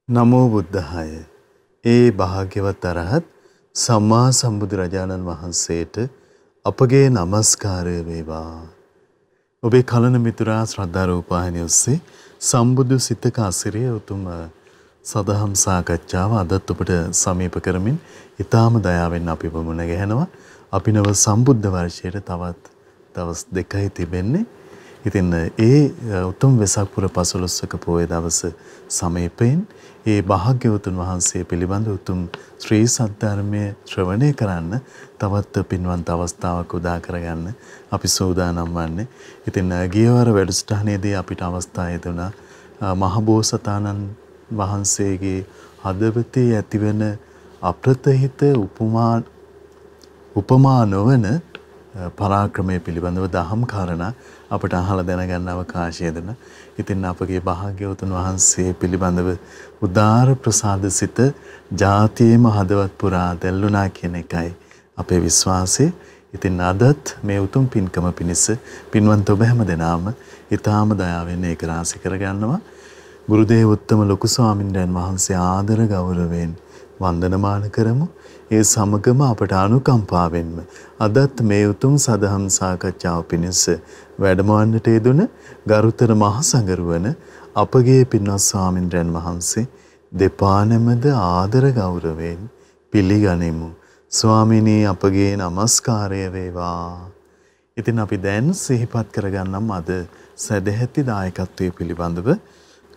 නමෝ බුද්ධාය. ඒ භාග්‍යවත් අරහත් සම්මා සම්බුදුරජාණන් වහන්සේට අපගේ নমස්කාරය වේවා. ඔබේ කලන මිතුරා ශ්‍රද්ධා රූපවාහිනිය ඔස්සේ සම්බුදු සිතක අසිරිය උතුම් සදහම් සාකච්ඡාව අදත් ඔබට සමීප කරමින් ඊටාම දයාවෙන් අපි මුණ ගැහෙනවා. අපි නව සම්බුද්ධ වර්ෂයට තවත් දවස් 2යි තිබෙන්නේ. ඉතින් ඒ උතුම් වෙසක් පුර 15ක පොය දවස සමීපයෙන් ඒ භාග්‍යවතුන් වහන්සේ පිළිබඳ උතුම් ශ්‍රී සද්ධර්මයේ ශ්‍රවණය කරන්න තවත් පින්වන්ත අවස්ථාවක් උදා කරගන්න අපි සූදානම් වන්නේ. ඉතින් ගියවර වැඩසටහනේදී අපිට අවස්ථාව ලැබුණා මහබෝසතාණන් වහන්සේගේ හදවතේ ඇතිවන අප්‍රතහිත උපමා නොවන පරාක්‍රමයේ පිළිබඳව දහම් කාරණා අපට අහලා දැනගන්න අවකාශය දෙන. ඉතින් අපගේ භාග්‍යවතුන් වහන්සේ පිළිබඳව උදාර ප්‍රසාද සිත ජාතියේම හදවත් පුරා දැල්ුණා කියන එකයි අපේ විශ්වාසය. ඉතින් අදත් මේ උතුම් පින්කම පිණිස පින්වන්ත ඔබ හැම දෙනාම ඊටාම දයාවෙන් ඒක රාශි කරගන්නවා. ගුරුදේව උත්තම ලොකු ස්වාමින්වයන් වහන්සේ ආදර ගෞරවයෙන් වන්දනමාන කරමු. ඒ සමගම අපට අනුකම්පාවෙන්ම අදත් මේ උතුම් සදහම් සාකච්ඡාව පිණිස වැඩමවන්නට යෙදුන ගරුතර මහ සංඝරුවන අපගේ පින්වත් ස්වාමින්වයන් වහන්සේ දෙපා නැමද ආදර ගෞරවයෙන් පිළිගනිමු. ස්වාමිනී අපගේ নমස්කාරය වේවා. ඉතින් අපි දැන් සිහිපත් කරගන්නම් අද සදැහැති දායකත්වයේ පිළිබඳව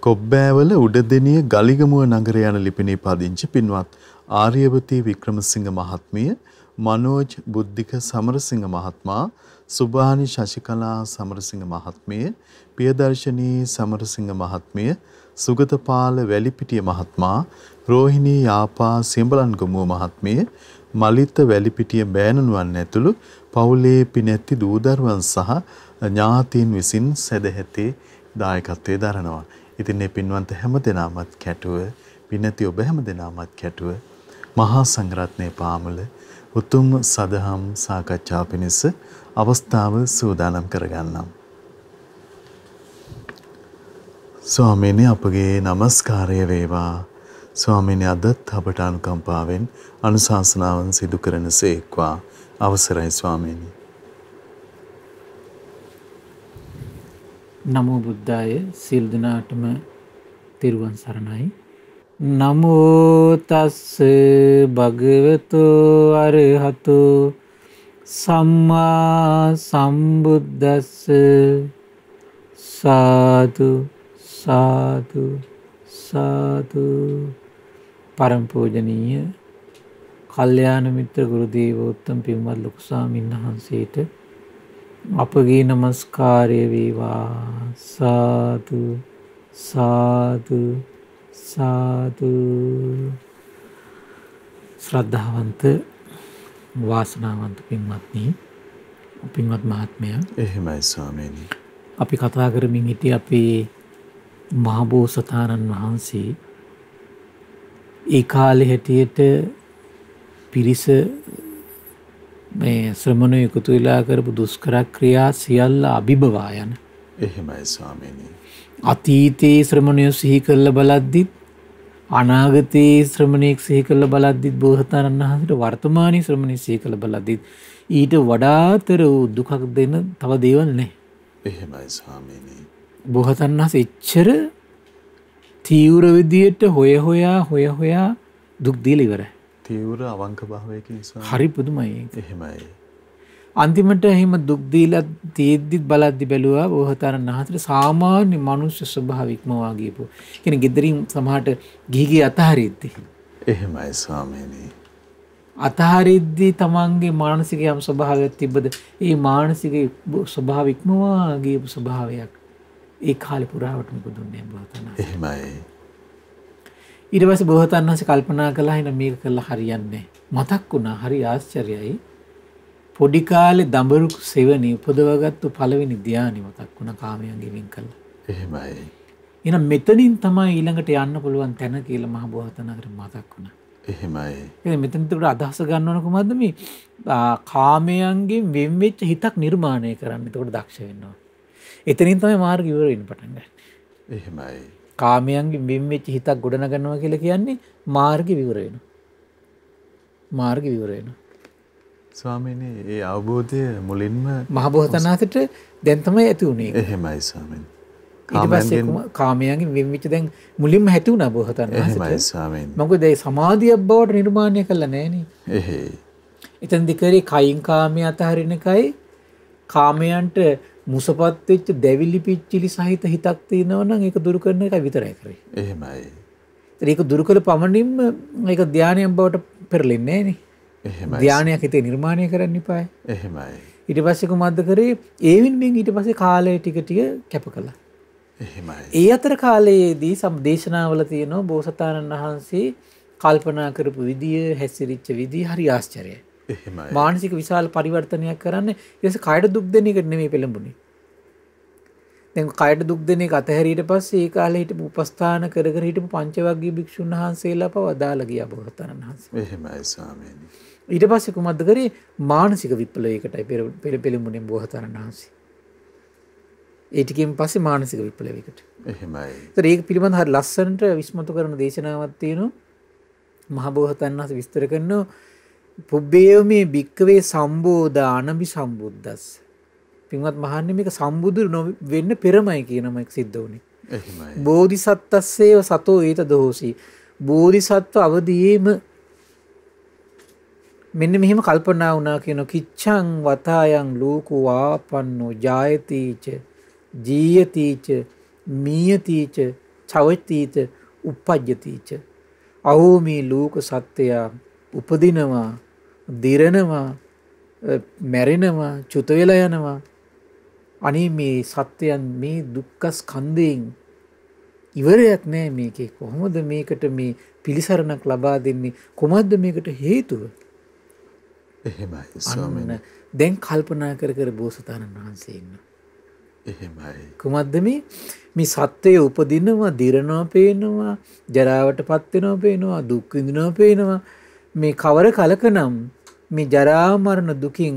කොබ්බෑවල උඩදෙනිය ගලිගමුව නගර යන ලිපිනේ පදිංචි පින්වත් ආර්යවතී වික්‍රමසිංහ මහත්මිය, මනෝජ් බුද්ධික සමරසිංහ මහත්මයා, සුභානි ශශිකලා සමරසිංහ මහත්මිය, පියදර්ශනී සමරසිංහ මහත්මිය, සුගතපාල වැලිපිටිය මහත්මයා, රෝහිණී යාපා සියඹලන්ගමුව මහත්මිය, මලිත වැලිපිටිය බෑනනුවන් ඇතුළු පවුලේ පිනැති දූදරුවන් සහ ඥාතීන් විසින් සදැහැති දායකත්වයේ දරනවා. ඉතින් මේ පින්වන්ත හැම දෙනාමත් කැටුව, පිනැති ඔබ හැම දෙනාමත් කැටුව මහා සංඝරත්නයේ පාමුල උතුම් සදහම් සාකච්ඡා පිණිස අවස්ථාව සූදානම් කරගන්නම්. ස්වාමීනි අපගේ নমස්කාරය වේවා. ස්වාමීනි අදත් අපට අනුකම්පාවෙන් අනුශාසනාවන් සිදු කරනසේක්වා. අවසරයි ස්වාමීනි. නමෝ බුද්ධාය. සියලු දෙනාටම තෙරුවන් සරණයි. නමෝ තස්ස භගවතෝ අරහතෝ සම්මා සම්බුද්දස්ස. සාදු සාදු සාදු. පරම පූජනීය කල්යාණ මිත්‍ර ගුරු දේවෝත්තම පින්වත් ලොකු ස්වාමීන් වහන්සේට අපගේ নমස්කාරය වේවා. සාදු සාදු සාදු. ශ්‍රද්ධාවන්ත වාසනාවන්ත පින්වත්නි, පින්වත් මහත්මයා, එහෙමයි ස්වාමීනි. අපි කතා කරමින් හිටියේ අපේ මහබෝසතාණන් වහන්සේ ඒ කාලේ හැටියට පිරිස මේ ශ්‍රමණයෝ එකතු වෙලා කරපු දුෂ්කර ක්‍රියා සියල්ල අභිබවා යන. එහෙමයි ස්වාමීනි. අතීතයේ ශ්‍රමණයෝ සිහි කරලා බලද්දිත්, අනාගතයේ ශ්‍රමණෙක් සිහි කරලා බලද්දිත්, බෝසතාණන් වහන්සේට වර්තමානයේ ශ්‍රමණෙක් සිහි කරලා බලද්දිත් ඊට වඩාතර දුකක් දෙන තව දේවල් නැහැ. එහෙමයි ස්වාමීනි. බෝසතාණන් වහන්සේ එච්චර තීව්‍ර විදියට හොයා දුක් දීලා ඉවරයි. තීව්‍ර අවංක භාවයකින් ස්වාමීනි. හරි පුදුමයි ඒක. එහෙමයි. අන්තිමට එහෙම දුක් දීලා තියෙද්දිත් බලද්දි බැලුවා බෝසතාණන් වහන්සේට සාමාන්‍ය මනුෂ්‍ය ස්වභාව ඉක්මවා ගියපු. කියන්නේ ගෙදරින් සමහරට ගිහිගේ අතහරිද්දි. එහෙමයි ස්වාමීනි. අතහරිද්දි තමන්ගේ මානසික යම් ස්වභාවයක් තිබ්බද ඒ මානසික ස්වභාව ඉක්මවා ගියපු ස්වභාවයක් ඒ කාලේ පුරාවටම පුදුන්නේ බෝසතාණන්. එහෙමයි. ඊට පස්සේ බෝසතාණන් වහන්සේ කල්පනා කළා එහෙනම් මේක කළා හරියන්නේ. මතක් වුණා හරි ආශ්චර්යයි. පොඩි කාලේ දඹරු සෙවණේ උපදවගත්තු පළවෙනි ධානය මතක් වුණා කාමයන්ගෙන් වෙන් කළා. එහෙමයි. එහෙනම් මෙතනින් තමයි ඊළඟට යන්න පුළුවන් තැන කියලා මහ බෝසතාණන්ට මතක් වුණා. එහෙමයි. එහෙනම් මෙතනට අදහස ගන්න ඕන කොහොමද මේ කාමයන්ගෙන් වෙන් වෙච්ච හිතක් නිර්මාණය කරන්න. එතකොට දක්ෂ වෙන්න ඕන. එතනින් තමයි මාර්ගය ඉවර වෙන්න පටන් ගන්න. එහෙමයි. කාමයන්ගෙන් වෙන් වෙච්ච හිතක් ගොඩනගනවා කියලා කියන්නේ මාර්ගය විවර වෙනවා. මාර්ගය විවර වෙනවා. ස්වාමීනි ඒ අවබෝධය මුලින්ම මහබෝසතාණන්සේට දැන් තමයි ඇති උනේ. එහෙමයි ස්වාමීනි. ඊට පස්සේ කාමයන්ගෙන් වෙන් වෙච්ච දැන් මුලින්ම ඇති වුණා බෝසතාණන්සේට. එහෙමයි ස්වාමීනි. මොකද ඒ සමාධියක් බවට නිර්මාණය කළා නෑනේ. එහෙයි. එතෙන්දි කරේ කයින් කාමයේ අතහරින එකයි කාමයන්ට මුසපත් වෙච්ච දැවිලි පිච්චිලි සහිත හිතක් තියෙනවා නම් ඒක දුරු කරන එකයි විතරයි කරේ. එහෙමයි. ඒක දුරු කළ පමණින්ම ඒක ධානයක් බවට පෙරලෙන්නේ නෑනේ. එහෙමයි. ධානයක් හිතේ නිර්මාණය කරන්න ඉපායි. එහෙමයි. ඊට පස්සේ කොහොමද කරේ? ඒ වෙනුවෙන් ඊට පස්සේ කාලය ටික ටික කැප කළා. එහෙමයි. ඒ අතර කාලයේදී සම්දේශනාවල තියෙනවා බෝසතාණන් වහන්සේ කල්පනා කරපු විදිය, හැසිරිච්ච විදිය හරි ආශ්චර්යයි. එහෙමයි. මානසික විශාල පරිවර්තනයක් කරන්නේ ඊට පස්සේ කායට දුක් දෙන එක නෙමෙයි පෙළඹුණේ. දැන් කායට දුක් දෙන එක අතහැරියට පස්සේ ඒ කාලේ හිටපු උපස්ථාන කර කර හිටපු පංචවග්ගීය භික්ෂුන් වහන්සේලා පව දාලා ගියා බෝසතාණන් වහන්සේ. එහෙමයි ස්වාමීනි. ඊට පස්සේ කුමක්ද කරේ? මානසික විප්ලවයකටයි පෙළඹුණේ බෝසතාණන් වහන්සේ. ඒ ටිකෙන් පස්සේ මානසික විප්ලවයකට. එහෙමයි. ඒතර ඒක පිළිබඳව හරි ලස්සනට විස්මතු කරන දේශනාවක් තියෙනවා. මහ බෝසතාණන් වහන්සේ විස්තර කරනවා පුබ්බේයමේ භික්කවේ සම්බෝධා අනබි සම්බුද්දස්ස. පින්වත් මහන්නේ මේක සම්බුදු වෙන්න පෙරමයි කියනම එක සිද්ධ වුණේ. එහෙමයි. බෝධිසත්ත්වස්සේව සතෝ ඒත දෝසි. බෝධිසත්ව අවදීයේම මෙන්න මෙහෙම කල්පනා වුණා කියන කිච්ඡං වතායන් ලෝකෝ ආපන්නෝ ජායතිච ජීයතිච මීයතිච චවතිච උපජ්ජතිච. අහෝ මේ ලෝක සත්‍යය උපදිනවා, දිරනවා, මැරෙනවා, චුත වෙලා යනවා. අනේ මේ සත්‍යයන් මේ දුක්ඛ ස්කන්ධයෙන් ඉවරයක් නෑ මේකේ. කොහොමද මේකට මේ පිළිසරණක් ලබා දෙන්නේ? කොහොමද මේකට හේතුව? එහෙමයි ස්වාමීනි. දැන් කල්පනා කර කර බෝසතාණන් වහන්සේ ඉන්නවා. එහෙමයි. කොහොමද මේ සත්‍යය උපදිනවා, දිරනවා පේනවා, ජරාවටපත් වෙනවා පේනවා, දුක් විඳිනවා පේනවා. මේ කවර කලකනම් මේ ජරා මරණ දුකින්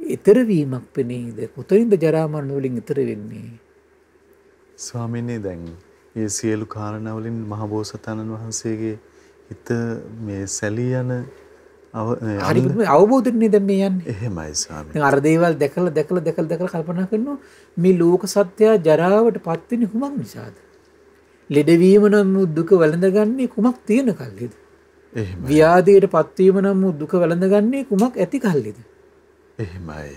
ඈතර වීමක් පෙනේද? කොතනින්ද ජරා මරණ වලින් ඈතර වෙන්නේ? ස්වාමීනි දැන් මේ සියලු කාරණා වලින් මහ බෝසතාණන් වහන්සේගේ හිත මේ සැලී යන හරියට අවබෝධෙන්නේ දැන් මේ යන්නේ. එහෙමයි ස්වාමීනි. දැන් අර දේවල් දැකලා කල්පනා කරනවා මේ ලෝක සත්‍යය ජරාවටපත් වෙන්නේ කුමක් නිසාද? ලෙඩවීම නම් දුක වැළඳගන්නේ කුමක් තියෙන කල්ලිද? එහෙමයි. ව්‍යාධියටපත් වීම නම් දුක වැළඳගන්නේ කුමක් ඇති කල්ලිද? එහෙමයි.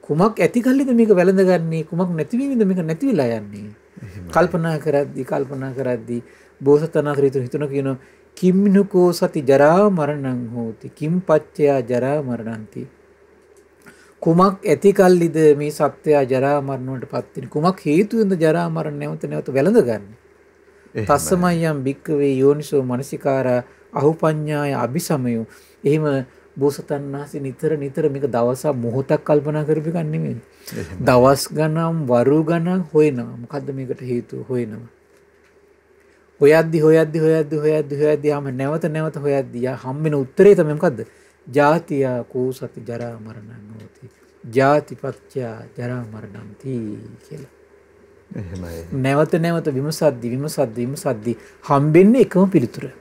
කුමක් ඇති කල්ලිද මේක වැළඳගන්නේ? කුමක් නැතිවීමද මේක නැති වෙලා යන්නේ? කල්පනා කරද්දී බෝසතාණන් හිතන කියනවා කිම්නුකෝ සති ජරා මරණං හෝති කිම් පච්චයා ජරා මරණන්ති. කුමක් ඇති කල්ලිද මේ සත්‍යය ජරා මරණ වලටපත් වෙන්නේ? කුමක් හේතුවෙන්ද ජරා මරණ නැවත වැළඳගන්නේ? තස්සමයම් භික්කවේ යෝනිසෝ මනසිකාරා අහුපඤ්ඤාය අபிසමයෝ. එහෙම බෝසතාණන් වහන්සේ නිතර මේක දවස් මොහොතක් කල්පනා කරපු එකක් නෙමෙයි. දවස් ගණන් වරු ගණන් හොයනවා. මොකද්ද මේකට හේතුව හොයනවා. හොයද්දි ආම නැවත හොයද්දි හම්බෙන උත්තරේ තමයි මොකද්ද? ජාතිය කෝසති ජරා මරණං හෝති. ජාතිපත්‍ය ජරා මරණන්ති කියලා. එහෙමයි. නැවත විමසද්දි හම්බෙන්නේ එකම පිළිතුර.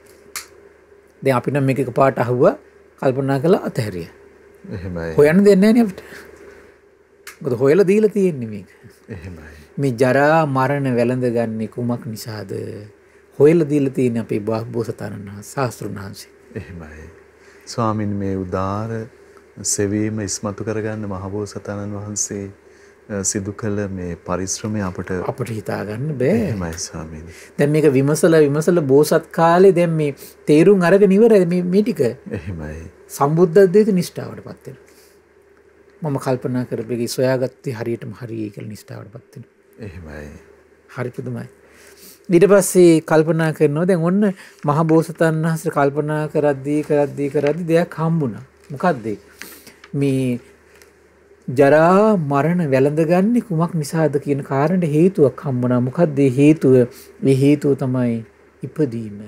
දැන් අපි නම් මේක එකපාරට අහුවා කල්පනා කළා අතහැරියා. එහෙමයි. හොයන්න දෙන්නේ නැහැ නේ අපිට. මොකද හොයලා දීලා තියෙන්නේ මේක. එහෙමයි. මේ ජරා මරණ වැළඳගන්නේ කුමක් නිසාද? හොයලා දීලා තියෙන්නේ අපේ බෝසතාණන් වහන්සේ, ශාස්ත්‍රුන් වහන්සේ. එහෙමයි. ස්වාමීන් මේ උදාර සෙවීම ඉස්මතු කරගන්න මහබෝසතාණන් වහන්සේ සිදු කළ මේ පරිශ්‍රමය අපට හිතා ගන්න බෑ. එහෙමයි ස්වාමීනි. දැන් මේක විමසලා බෝසත් කාලේ දැන් මේ තේරුම් අරගෙන ඉවරයි මේ ටික. එහෙමයි. සම්බුද්ධත්වයට නිෂ්ඨාවටපත් වෙනවා. මම කල්පනා කරපෙකි සොයාගත්තේ හරියටම හරියි කියලා නිෂ්ඨාවටපත් වෙනවා. එහෙමයි. හරි පුදුමයි. ඊට පස්සේ කල්පනා කරනවා දැන් ඔන්න මහ බෝසතාණන් වහන්සේ කල්පනා කරද්දී දෙයක් හම්බුණා. මොකද්ද? මේ ජරා මරණ වැළඳගන්නේ කුමක් නිසාද කියන කාරණේ හේතුවක් හම්බුණා. මොකද්ද හේතුව? මේ හේතුව තමයි ඉපදීම.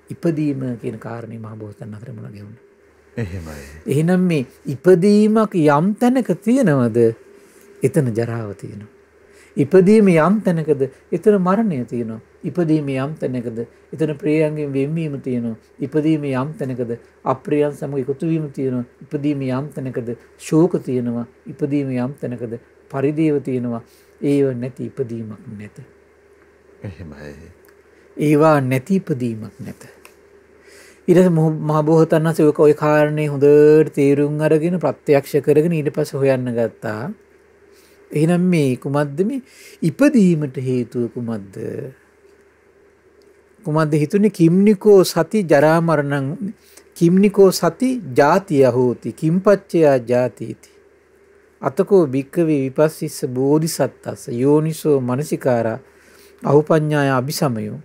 ඉපදීම කියන කාරණේ මහ බෝසතාණන් අතර මුණ ගැහුණා. එහෙමයි. එහෙනම් මේ ඉපදීමක් යම් තැනක තියෙනවද? එතන ජරාව තියෙනවා. ඉපදීම යම් තැනකද එතන මරණය තියෙනවා. ඉපදීම යම් තැනකද එතන ප්‍රියයන්ගෙන් වෙන්වීම තියෙනවා. ඉපදීම යම් තැනකද අප්‍රියයන් සමග එකතු වීම තියෙනවා. ඉපදීම යම් තැනකද ශෝක තියෙනවා. ඉපදීම යම් තැනකද පරිදේව තියෙනවා. ඒව නැති ඉපදීමක් නැත. එහෙමයි. ඒවා නැති ඉපදීමක් නැත. ඊට මහ බෝසතාණන් වහන්සේ ඔය කාරණේ හොඳට තේරුම් අරගෙන ප්‍රත්‍යක්ෂ කරගෙන ඊට පස්සේ හොයන්න ගත්තා. එහෙනම් මේ කුමද්ද මේ ඉපදීමට හේතුව කුමද්ද? කුමද්ද හිතුනේ කිම්නිකෝ සති ජරා මරණං කිම්නිකෝ සති ජාතිය හෝති කිම්පච්චයා ජාතිති. අතකෝ භික්කවේ විපස්සිස්ස බෝධිසත්තස්ස යෝනිසෝ මනසිකාරා අහුපඤ්ඤාය අபிසමයෝ.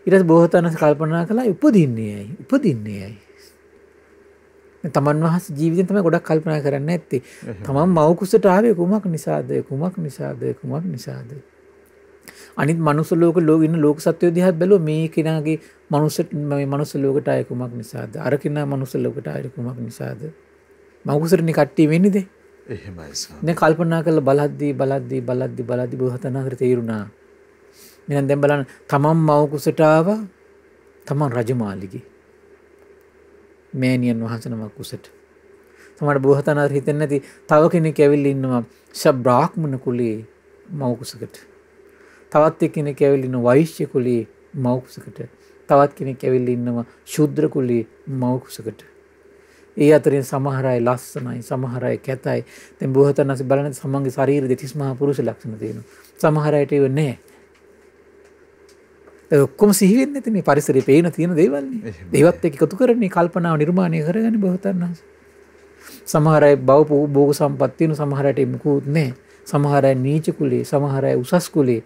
ඊට පස්සේ බෝසතාණන් කල්පනා කළා උපදින්නේ ඇයි? තමන් වහන්සේ ජීවිතේ තමයි ගොඩක් කල්පනා කරන්නේ නැත්තේ. තමන් මව කුසට ආවේ කුමක් නිසාද? අනිත් මනුස්ස ලෝක ඉන්න ලෝක සත්වය දිහා බැලුවා මේ කෙනාගේ මනුස්ස ලෝකට ආයේ කුමක් නිසාද? අර කෙනා මනුස්ස ලෝකට ආයේ කුමක් නිසාද? මව කුසටනේ කට්ටිය වෙන්නේ දේ. එහෙමයි සාම. දැන් කල්පනා කරලා බලද්දී බෝසතාණන් හතර තේරුණා. මෙන්න දැන් බලන්න තමන් මව කුසට ආවා. තමන් රජමාලිගේ මෑණියන් වහන්සේ නමක් කුසට. සමහර බෝසතාණන් හිතන්නේ නැති තව කෙනෙක් ඇවිල්ලා ඉන්නවා ශබ්‍රාහ්මණ කුලේ මව කුසකට. තවත් කෙනෙක් ඇවිල්ලා ඉන්නවා වෛශ්‍ය කුලේ මව කුසකට. තවත් කෙනෙක් ඇවිල්ලා ඉන්නවා ශුද්‍ර කුලේ මව කුසකට. ඒ අතරින් සමහර අය ලස්සනයි, සමහර අය කැතයි. දැන් බෝසතාණන් බලන්නේ සමන්ගේ ශරීරෙ 33 මහා පුරුෂ ලක්ෂණ තියෙනවා. සමහර අයට ඒව නැහැ. ඔක්කොම සිහි වෙන්නේ නැති මේ පරිසරයේ පේන තියෙන දේවල් නේ. ඒවත් එක්ක එකතු කරන්නේ කල්පනාව නිර්මාණය කරගන්නේ බෝසතාණන් වහන්සේ. සමහර අය භෝග සම්පත් තියෙන, සමහර අයට මුකුත් නැහැ. සමහර අය නීච කුලේ, සමහර අය උසස් කුලේ.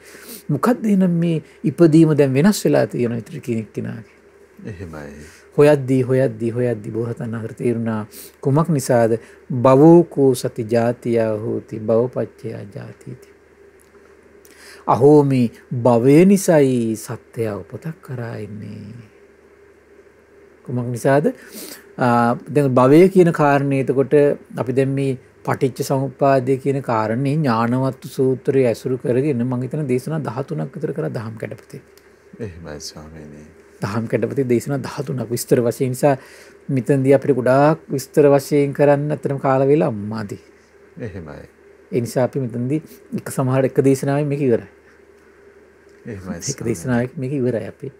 මොකද්ද එහෙනම් මේ ඉපදීම දැන් වෙනස් වෙලා තියෙන ඉතින් කෙනාගේ. එහෙමයි. හොයද්දී බෝසතාණන් වහන්සේ තේරුණා කුමක් නිසාද? භවෝකෝ සති ජාතියා හෝති භවපච්චය ජාතිති. අහෝ මේ භවය නිසයි සත්‍යය උපතක් කරා ඉන්නේ. කුමක් නිසාද? දැන් භවය කියන කාරණේ එතකොට අපි දැන් මේ පටිච්ච සමුප්පාදය කියන කාරණේ ඥානවත්තු සූත්‍රය ඇසුරු කරගෙන මම හිතන දේශනා 13ක් විතර කරා දහම් කැඩපතේ. එහෙමයි ස්වාමීනි. දහම් කැඩපතේ දේශනා 13ක් විස්තර වශයෙන් නිසා මෙතනදී අපිට ගොඩාක් විස්තර වශයෙන් කරන්න අතරම කාල වේලා මදි. එහෙමයි. ඒ නිසා අපි මෙතනදී සමහර එක දේශනාවෙන් මේක ඉවරයි. එහෙමයි. එක දේශනාවක් මේක ඉවරයි අපි.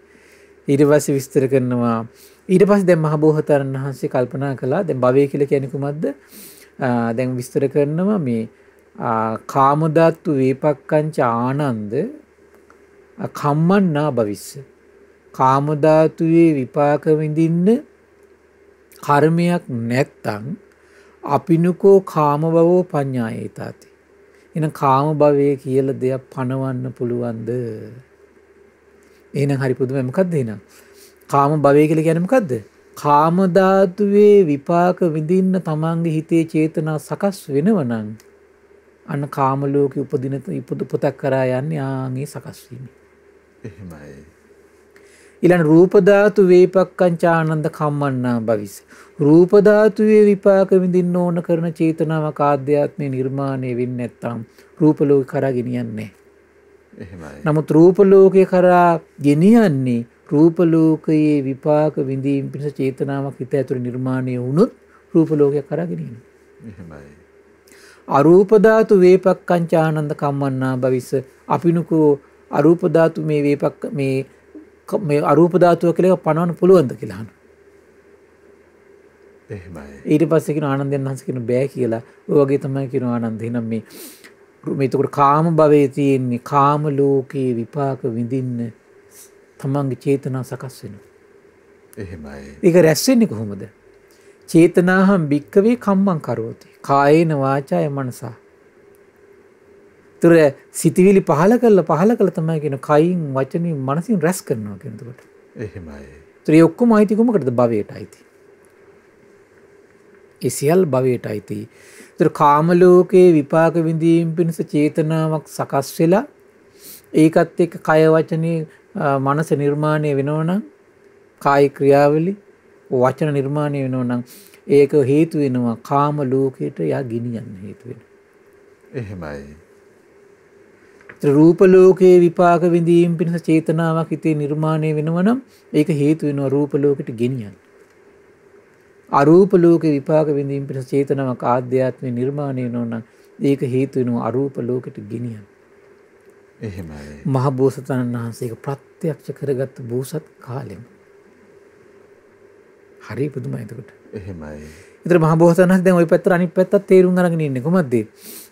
ඊට පස්සේ විස්තර කරනවා. ඊට පස්සේ දැන් මහ බෝසතාණන් වහන්සේ කල්පනා කළා දැන් භවය කියලා කියන්නේ කුමක්ද? දැන් විස්තර කරනවා මේ කාමධාතු වේපක්කංච ආනන්ද කම්මන්නා භවිස්ස. කාමධාතුවේ විපාක විඳින්න කර්මයක් නැත්තම් අපිනුකෝ කාම භවෝ පඤ්ඤායේතාති. එහෙනම් කාම භවයේ කියලා දෙයක් පණවන්න පුළුවන්ද? එහෙනම් හරි පුදුමයි. මොකද්ද එහෙනම්? කාම භවය කියලා කියන්නේ මොකද්ද? කාම ධාතුවේ විපාක විඳින්න තමන්ගේ හිතේ චේතනා සකස් වෙනවනම් අන්න කාම ලෝකේ උපදින පොතක් කරා යන්නේ ආන්ගේ සකස් වීම. එහෙමයි. ඊළඟ රූප ධාතු වේපක්කංච ආනන්ද කම්මන්නා භවිස. රූප ධාතුවේ විපාක විඳින්න ඕන කරන චේතනාවක් ආධ්‍යාත්මේ නිර්මාණය වෙන්නේ නැත්නම් රූප ලෝක කරා ගෙනියන්නේ. එහෙමයි. නමුත් රූප ලෝකේ කරා ගෙනියන්නේ රූප ලෝකයේ විපාක විඳීම් පිණිස චේතනාවක් හිත ඇතුළේ නිර්මාණය වුණොත් රූප ලෝකයක් කරා ගෙනියනවා. එහෙමයි. අරූප ධාතු වේපක්කංච ආනන්ද කම්මන්නා භවිස. අපිනුකෝ අරූප ධාතු මේ වේපක්ක මේ අරූප ධාතුව කියලා පනවන්න පුළුවන්ද කියලා අහනවා. එහෙමයි. ඊට පස්සේ කියන ආනන්දයන් වහන්සේ කියන බෑ කියලා. ඔය වගේ තමයි කියන ආනන්ද. එහෙනම් මේ එතකොට කාම භවයේ තියෙන්නේ කාම ලෝකයේ විපාක විඳින්න තමන්ගේ චේතනා සකස් වෙනවා. එහෙමයි. ඒක රැස් වෙන්නේ කොහොමද? චේතනාහම් භික්කවේ කම්මං කරෝති. කායේන වාචාය මනසා. තුර සිතවිලි පහල කළා තමයි කියන කයින් වචනින් මනසින් රැස් කරනවා කියන එතකොට. එහෙමයි. ඒතර ඒ ඔක්කොම අයිති කොමකටද? භවයට අයිති. ඒ සියල් භවයට අයිති. ඒතර කාම ලෝකේ විපාක විඳීම් පිණිස චේතනාවක් සකස් වෙලා ඒකත් එක්ක කය වචනේ මනස නිර්මාණය වෙනවනම් කාය ක්‍රියාවලි වචන නිර්මාණය වෙනවනම් ඒක හේතු වෙනවා කාම ලෝකයට යා ගිනියන්න හේතු වෙනවා. එහෙමයි. රූප ලෝකයේ විපාක විඳීම පිණිස චේතනාවක් හිතේ නිර්මාණය වෙනවා නම් ඒක හේතු වෙනවා රූප ලෝකෙට ගෙනියන්න. අරූප ලෝකේ විපාක විඳීම පිණිස චේතනාවක් ආධ්‍යාත්මේ නිර්මාණය වෙනවා නම් ඒක හේතු වෙනවා අරූප ලෝකෙට ගෙනියන්න. එහෙමයි. මහ බෝසතාණන් වහන්සේ ඒක ප්‍රත්‍යක්ෂ කරගත්ත බෝසත් කාලෙම. හරි පුදුමයි එතකොට. එහෙමයි. ඒතර මහ බෝසතාණන් වහන්සේ දැන් ওই පැත්තට අනිත් පැත්තත් තේරුම් අරගෙන ඉන්නේ කොහොමද?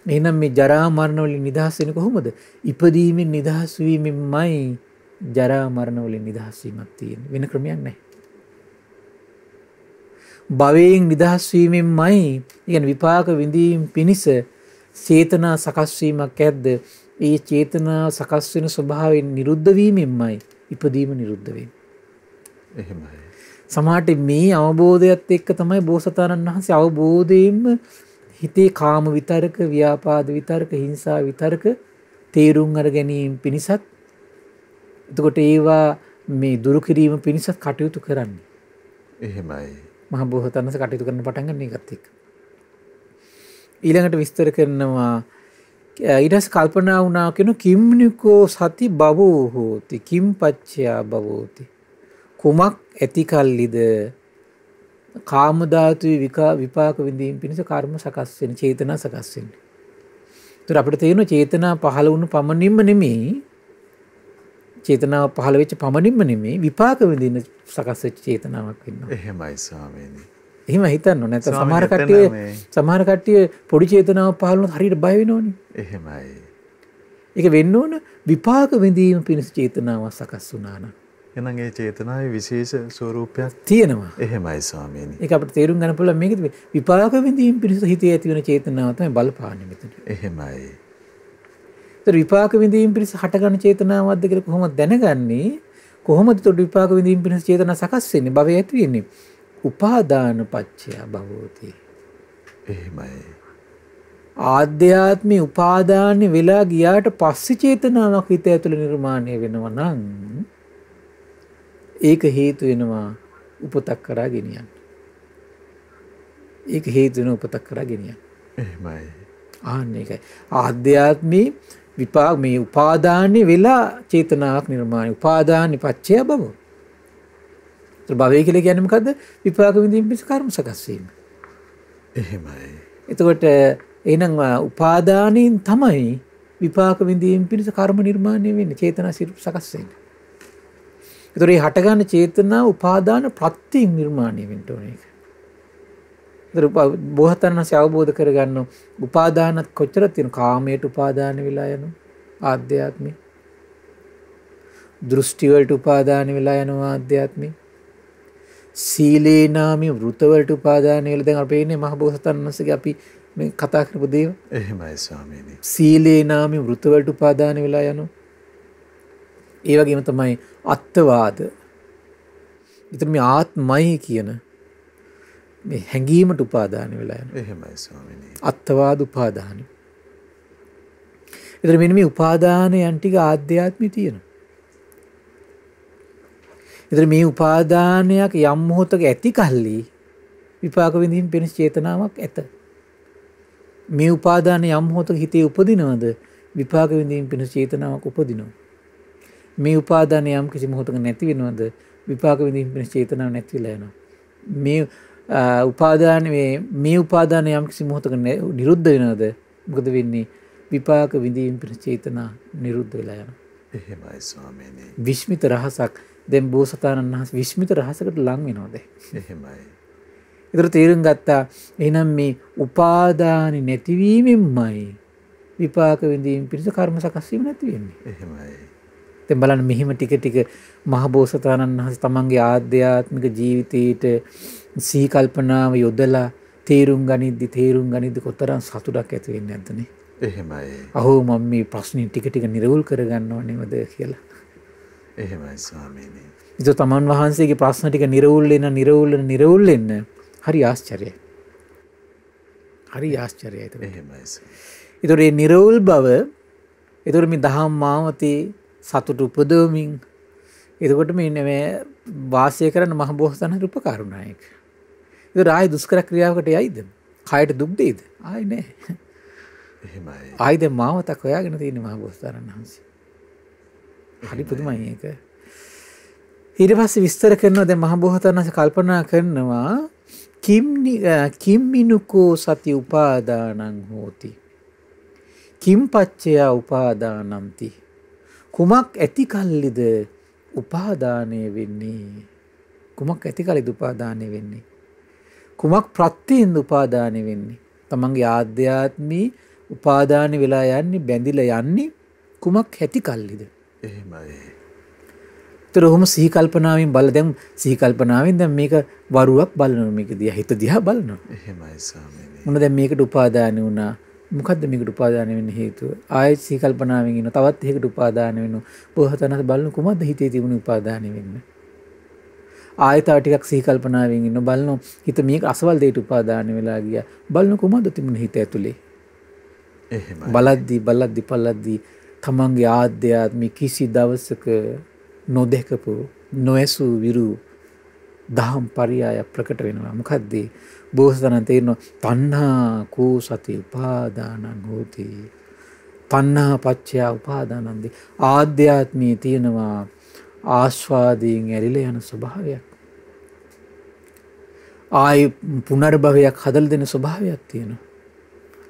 එහෙනම් මේ ජරා මරණ වලින් නිදහස් වෙන්නේ කොහොමද? ඉපදීමෙන් නිදහස් වීමෙන්මයි ජරා මරණ වලින් නිදහස් වීමක් තියෙන්නේ. වෙන ක්‍රමයක් නැහැ. භවයෙන් නිදහස් වීමෙන්මයි කියන විපාක විඳීම් පිණිස චේතනා සකස් වීමක් ඇද්ද? ඒ චේතනා සකස් වෙන ස්වභාවයෙන් නිරුද්ධ වීමෙන්මයි ඉපදීම නිරුද්ධ වෙන්නේ. එහෙමයි. සමහරට මේ අවබෝධයත් එක්ක තමයි බෝසතාණන් වහන්සේ අවබෝධයෙන්ම හිතේ කාම විතරක, ව්‍යාපාද විතරක, හිංසා විතරක තේරුම් අර ගැනීම පිණිසත් එතකොට ඒවා මේ දුරු කිරීම පිණිසත් කටයුතු කරන්නේ. එහෙමයි. මහ බෝසතාණන් වහන්සේ කටයුතු කරන පටන් ගන්න එකත් එක්ක. ඊළඟට විස්තර කරනවා ඊට පස්සේ කල්පනා වුණා කියන කිම්නිකෝ සති බවෝ හෝති කිම් පච්චයා බවෝති කුමක් ඇති කල්ලිද කාම ධාතුවේ විපාක විඳීම පිණිස කර්ම සකස් වෙන චේතනා සකස් වෙන්නේ. ඒතර අපිට තේරෙනවා චේතනා පහළ වුණු පමණින්ම නෙමෙයි චේතනාව පහළ වෙච්ච පමණින්ම නෙමෙයි විපාක විඳින සකස් වෙච්ච චේතනාවක් වෙනවා. එහෙමයි ස්වාමීනි. එහෙම හිතන්න ඕනේ. නැත්නම් සමහර කට්ටිය පොඩි චේතනාවක් පහළ වුණොත් හරියට බය වෙනවනේ. එහෙමයි. ඒක වෙන්න ඕන විපාක විඳීම පිණිස චේතනාවක් සකස් වුණා නම්. එහෙනම් ඒ චේතනාවේ විශේෂ ස්වરૂපයක් තියෙනවා. එහෙමයි ස්වාමීනි. ඒක අපිට තේරුම් ගන්න පුළුවන් මේකද විපාක විඳීම පිණිස හිතේ ඇති වෙන චේතනාව තමයි බලපාන්නේ මෙතන. එහෙමයි. ඒතර විපාක විඳීම පිණිස හටගන්න චේතනාවක්ද කියලා කොහොමද දැනගන්නේ? කොහොමද ඒතර විපාක විඳීම පිණිස චේතනා සකස් වෙන්නේ? භවය ඇති වෙන්නේ. උපාදාන පච්චය භවෝති. එහෙමයි. ආධ්‍යාත්මී උපාදාන වෙලා ගියාට පස්සේ චේතනාවක් හිත ඇතුළේ නිර්මාණය වෙනවා නම් ඒක හේතු වෙනවා උපතක් කරා ගෙනියන්න. ඒක හේතු වෙන උපතක් කරා ගෙනියන්න. එහෙමයි. ඒකයි. ආධ්‍යාත්මී විපාක මේ උපාදාන්නේ වෙලා චේතනාවක් නිර්මාණය. උපාදානි පච්චය භව. භවය කියලා කියන්නේ මොකද්ද? විපාක විඳීම පිණිස කර්ම සකස් වීම. එහෙමයි. එතකොට එහෙනම් උපාදානෙන් තමයි විපාක විඳීම පිණිස කර්ම නිර්මාණය වෙන්නේ. චේතනා සකස් වෙන්නේ. ඒතර මේ හටගන්න චේතනා උපාදාන ප්‍රත්‍යයෙන් නිර්මාණය වෙන්න ඕනේ. ඒතර බෝසතාණන් වහන්සේ අවබෝධ කරගන්න උපාදානත් කොච්චර තියෙන කාමයට උපාදාන වෙලා යනවා ආධ්‍යාත්මේ. දෘෂ්ටි වලට උපාදාන වෙලා යනවා ආධ්‍යාත්මේ. සීලේ නාමී වෘත වලට උපාදාන වෙලා දැන් අපි ඉන්නේ මහ බෝසතාණන් වහන්සේගේ අපි මේ කතා කරපු දේව. එහෙමයි ස්වාමීනි. සීලේ නාමී වෘත වලට උපාදාන වෙලා යනවා. ඒ වගේම තමයි අත්වාද. ඊටම මේ ආත්මයි කියන මේ හැඟීමට උපාදාන වෙලා යනවා. එහෙමයි ස්වාමීනි. අත්වාද උපාදාන. ඊටම මෙන්න මේ උපාදානයන් ටික ආධ්‍යාත්මේ තියෙනවා. ඊටම මේ උපාදානයක් යම් මොහොතක ඇති කල්ලි විපාක විඳීම පිණිස චේතනාවක් ඇත. මේ උපාදාන යම් මොහොතක හිතේ උපදිනවද විපාක විඳීම පිණිස චේතනාවක් උපදිනවා. මේ උපාදාන යම් කිසි මොහොතක නැති වෙනවද විපාක විඳීම පිණිස චේතනාවක් නැති වෙලා යනවා. මේ උපාදාන මේ උපාදාන යම් කිසි මොහොතක නිරුද්ධ වෙනවද මොකද වෙන්නේ? විපාක විඳීම පිණිස චේතනා නිරුද්ධ වෙලා යනවා. එහෙමයි ස්වාමීනි. විස්මිත රහසක් දැන් බෝසතාණන් වහන්සේ විස්මිත රහසකට ලං වෙනවද? එහෙමයි. ඒතර තේරුම් ගත්තා එහෙනම් මේ උපාදානි නැතිවීමෙන්මයි විපාක විඳීම පිණිස කර්ම සකස් වීම නැති වෙන්නේ. එහෙමයි. දැන් බලන්න මෙහිම ටික ටික මහ බෝසතාණන් වහන්සේ තමන්ගේ ආධ්‍යාත්මික ජීවිතේට සිහි කල්පනාව යොදලා තේරුම් ගනිද්දි කොතරම් සතුටක් ඇති වෙන්නේ නැද්දනේ? එහෙමයි. අහෝ මම මේ ප්‍රශ්නේ ටික ටික නිරවුල් කරගන්නව නේද කියලා. එහෙමයි ස්වාමීනි. ඒක තමන් වහන්සේගේ ප්‍රශ්න ටික නිරවුල් වෙන්න හරි ආශ්චර්යයි. හරි ආශ්චර්යයි ඒක. එහෙමයි. ඒතර මේ නිරවුල් බව ඒතර මේ දහම් මාවතේ සතුට උපදවමින් එතකොට මේ වාසය කරන මහ බෝසතාණන් උපකාර වුණා ඒක. ඒක ආයි දුෂ්කර ක්‍රියාවකට යයිද? කායට දුක් දෙයිද? ආයි නෑ. එහෙමයි. ආයි දැන් මාවතක් හොයාගෙන තියෙන මහ බෝසතාණන් වහන්සේ. හරි පුදුමයි ඒක. ඊට පස්සේ විස්තර කරනවා දැන් මහ බෝසතාණන් වහන්සේ කල්පනා කරනවා කිම්මිනුකෝ සති උපාදානං හෝති. කිම්පච්චයා උපාදානಂತಿ. කුමක් ඇති කල්ලිද උපාදානය වෙන්නේ? කුමක් ඇති කල්ලිද උපාදානය වෙන්නේ? කුමක් ප්‍රත්‍යයෙන් උපාදානය වෙන්නේ? තමන්ගේ ආධ්‍යාත්මී උපාදාන වෙලා යන්නේ බැඳිලා යන්නේ කුමක් ඇති කල්ලිද? එහෙමයි. ඒතර ඔහොම සිහි කල්පනාවෙන් බල දැන් සිහි කල්පනාවෙන් දැන් මේක වරුවක් බලනවා මේක දිහා හිත දිහා බලනවා. එහෙමයි ස්වාමීනි. මොන දැන් මේකට උපාදාන වුණා. මොකද්ද මේකට උපාදාන වෙන්න හේතුව? ආයෙත් සිහි කල්පනාවෙන් ඉන්න තවත් එකකට උපාදාන වෙනවා. බොහෝතනස බලන කුමක්ද හිතේ තිබුණු උපාදාන වෙන්න? ආයෙත් තව ටිකක් සිහි කල්පනාවෙන් ඉන්න බලන හිත මේක අසවල් දෙයට උපාදාන වෙලා ගියා. බලන කුමක්ද තිබුණ හිත ඇතුලේ? එහෙමයි. බලද්දි තමන්ගේ ආධ්‍යාත්මික කිසි දවසක නොදැකපු නොඇසු විරු දහම් පරියාය ප්‍රකට වෙනවා. මොකද්ද? බෝසතාණන් තේරෙනවා තණ්හා කෝ සති උපාදානං හෝති. තණ්හා පච්චය උපාදානන්දි. ආධ්‍යාත්මයේ තියෙනවා ආස්වාදයෙන් ඇරිලා යන ස්වභාවයක්. ආයි පුනර්භවයක් හදලා දෙන ස්වභාවයක් තියෙනවා.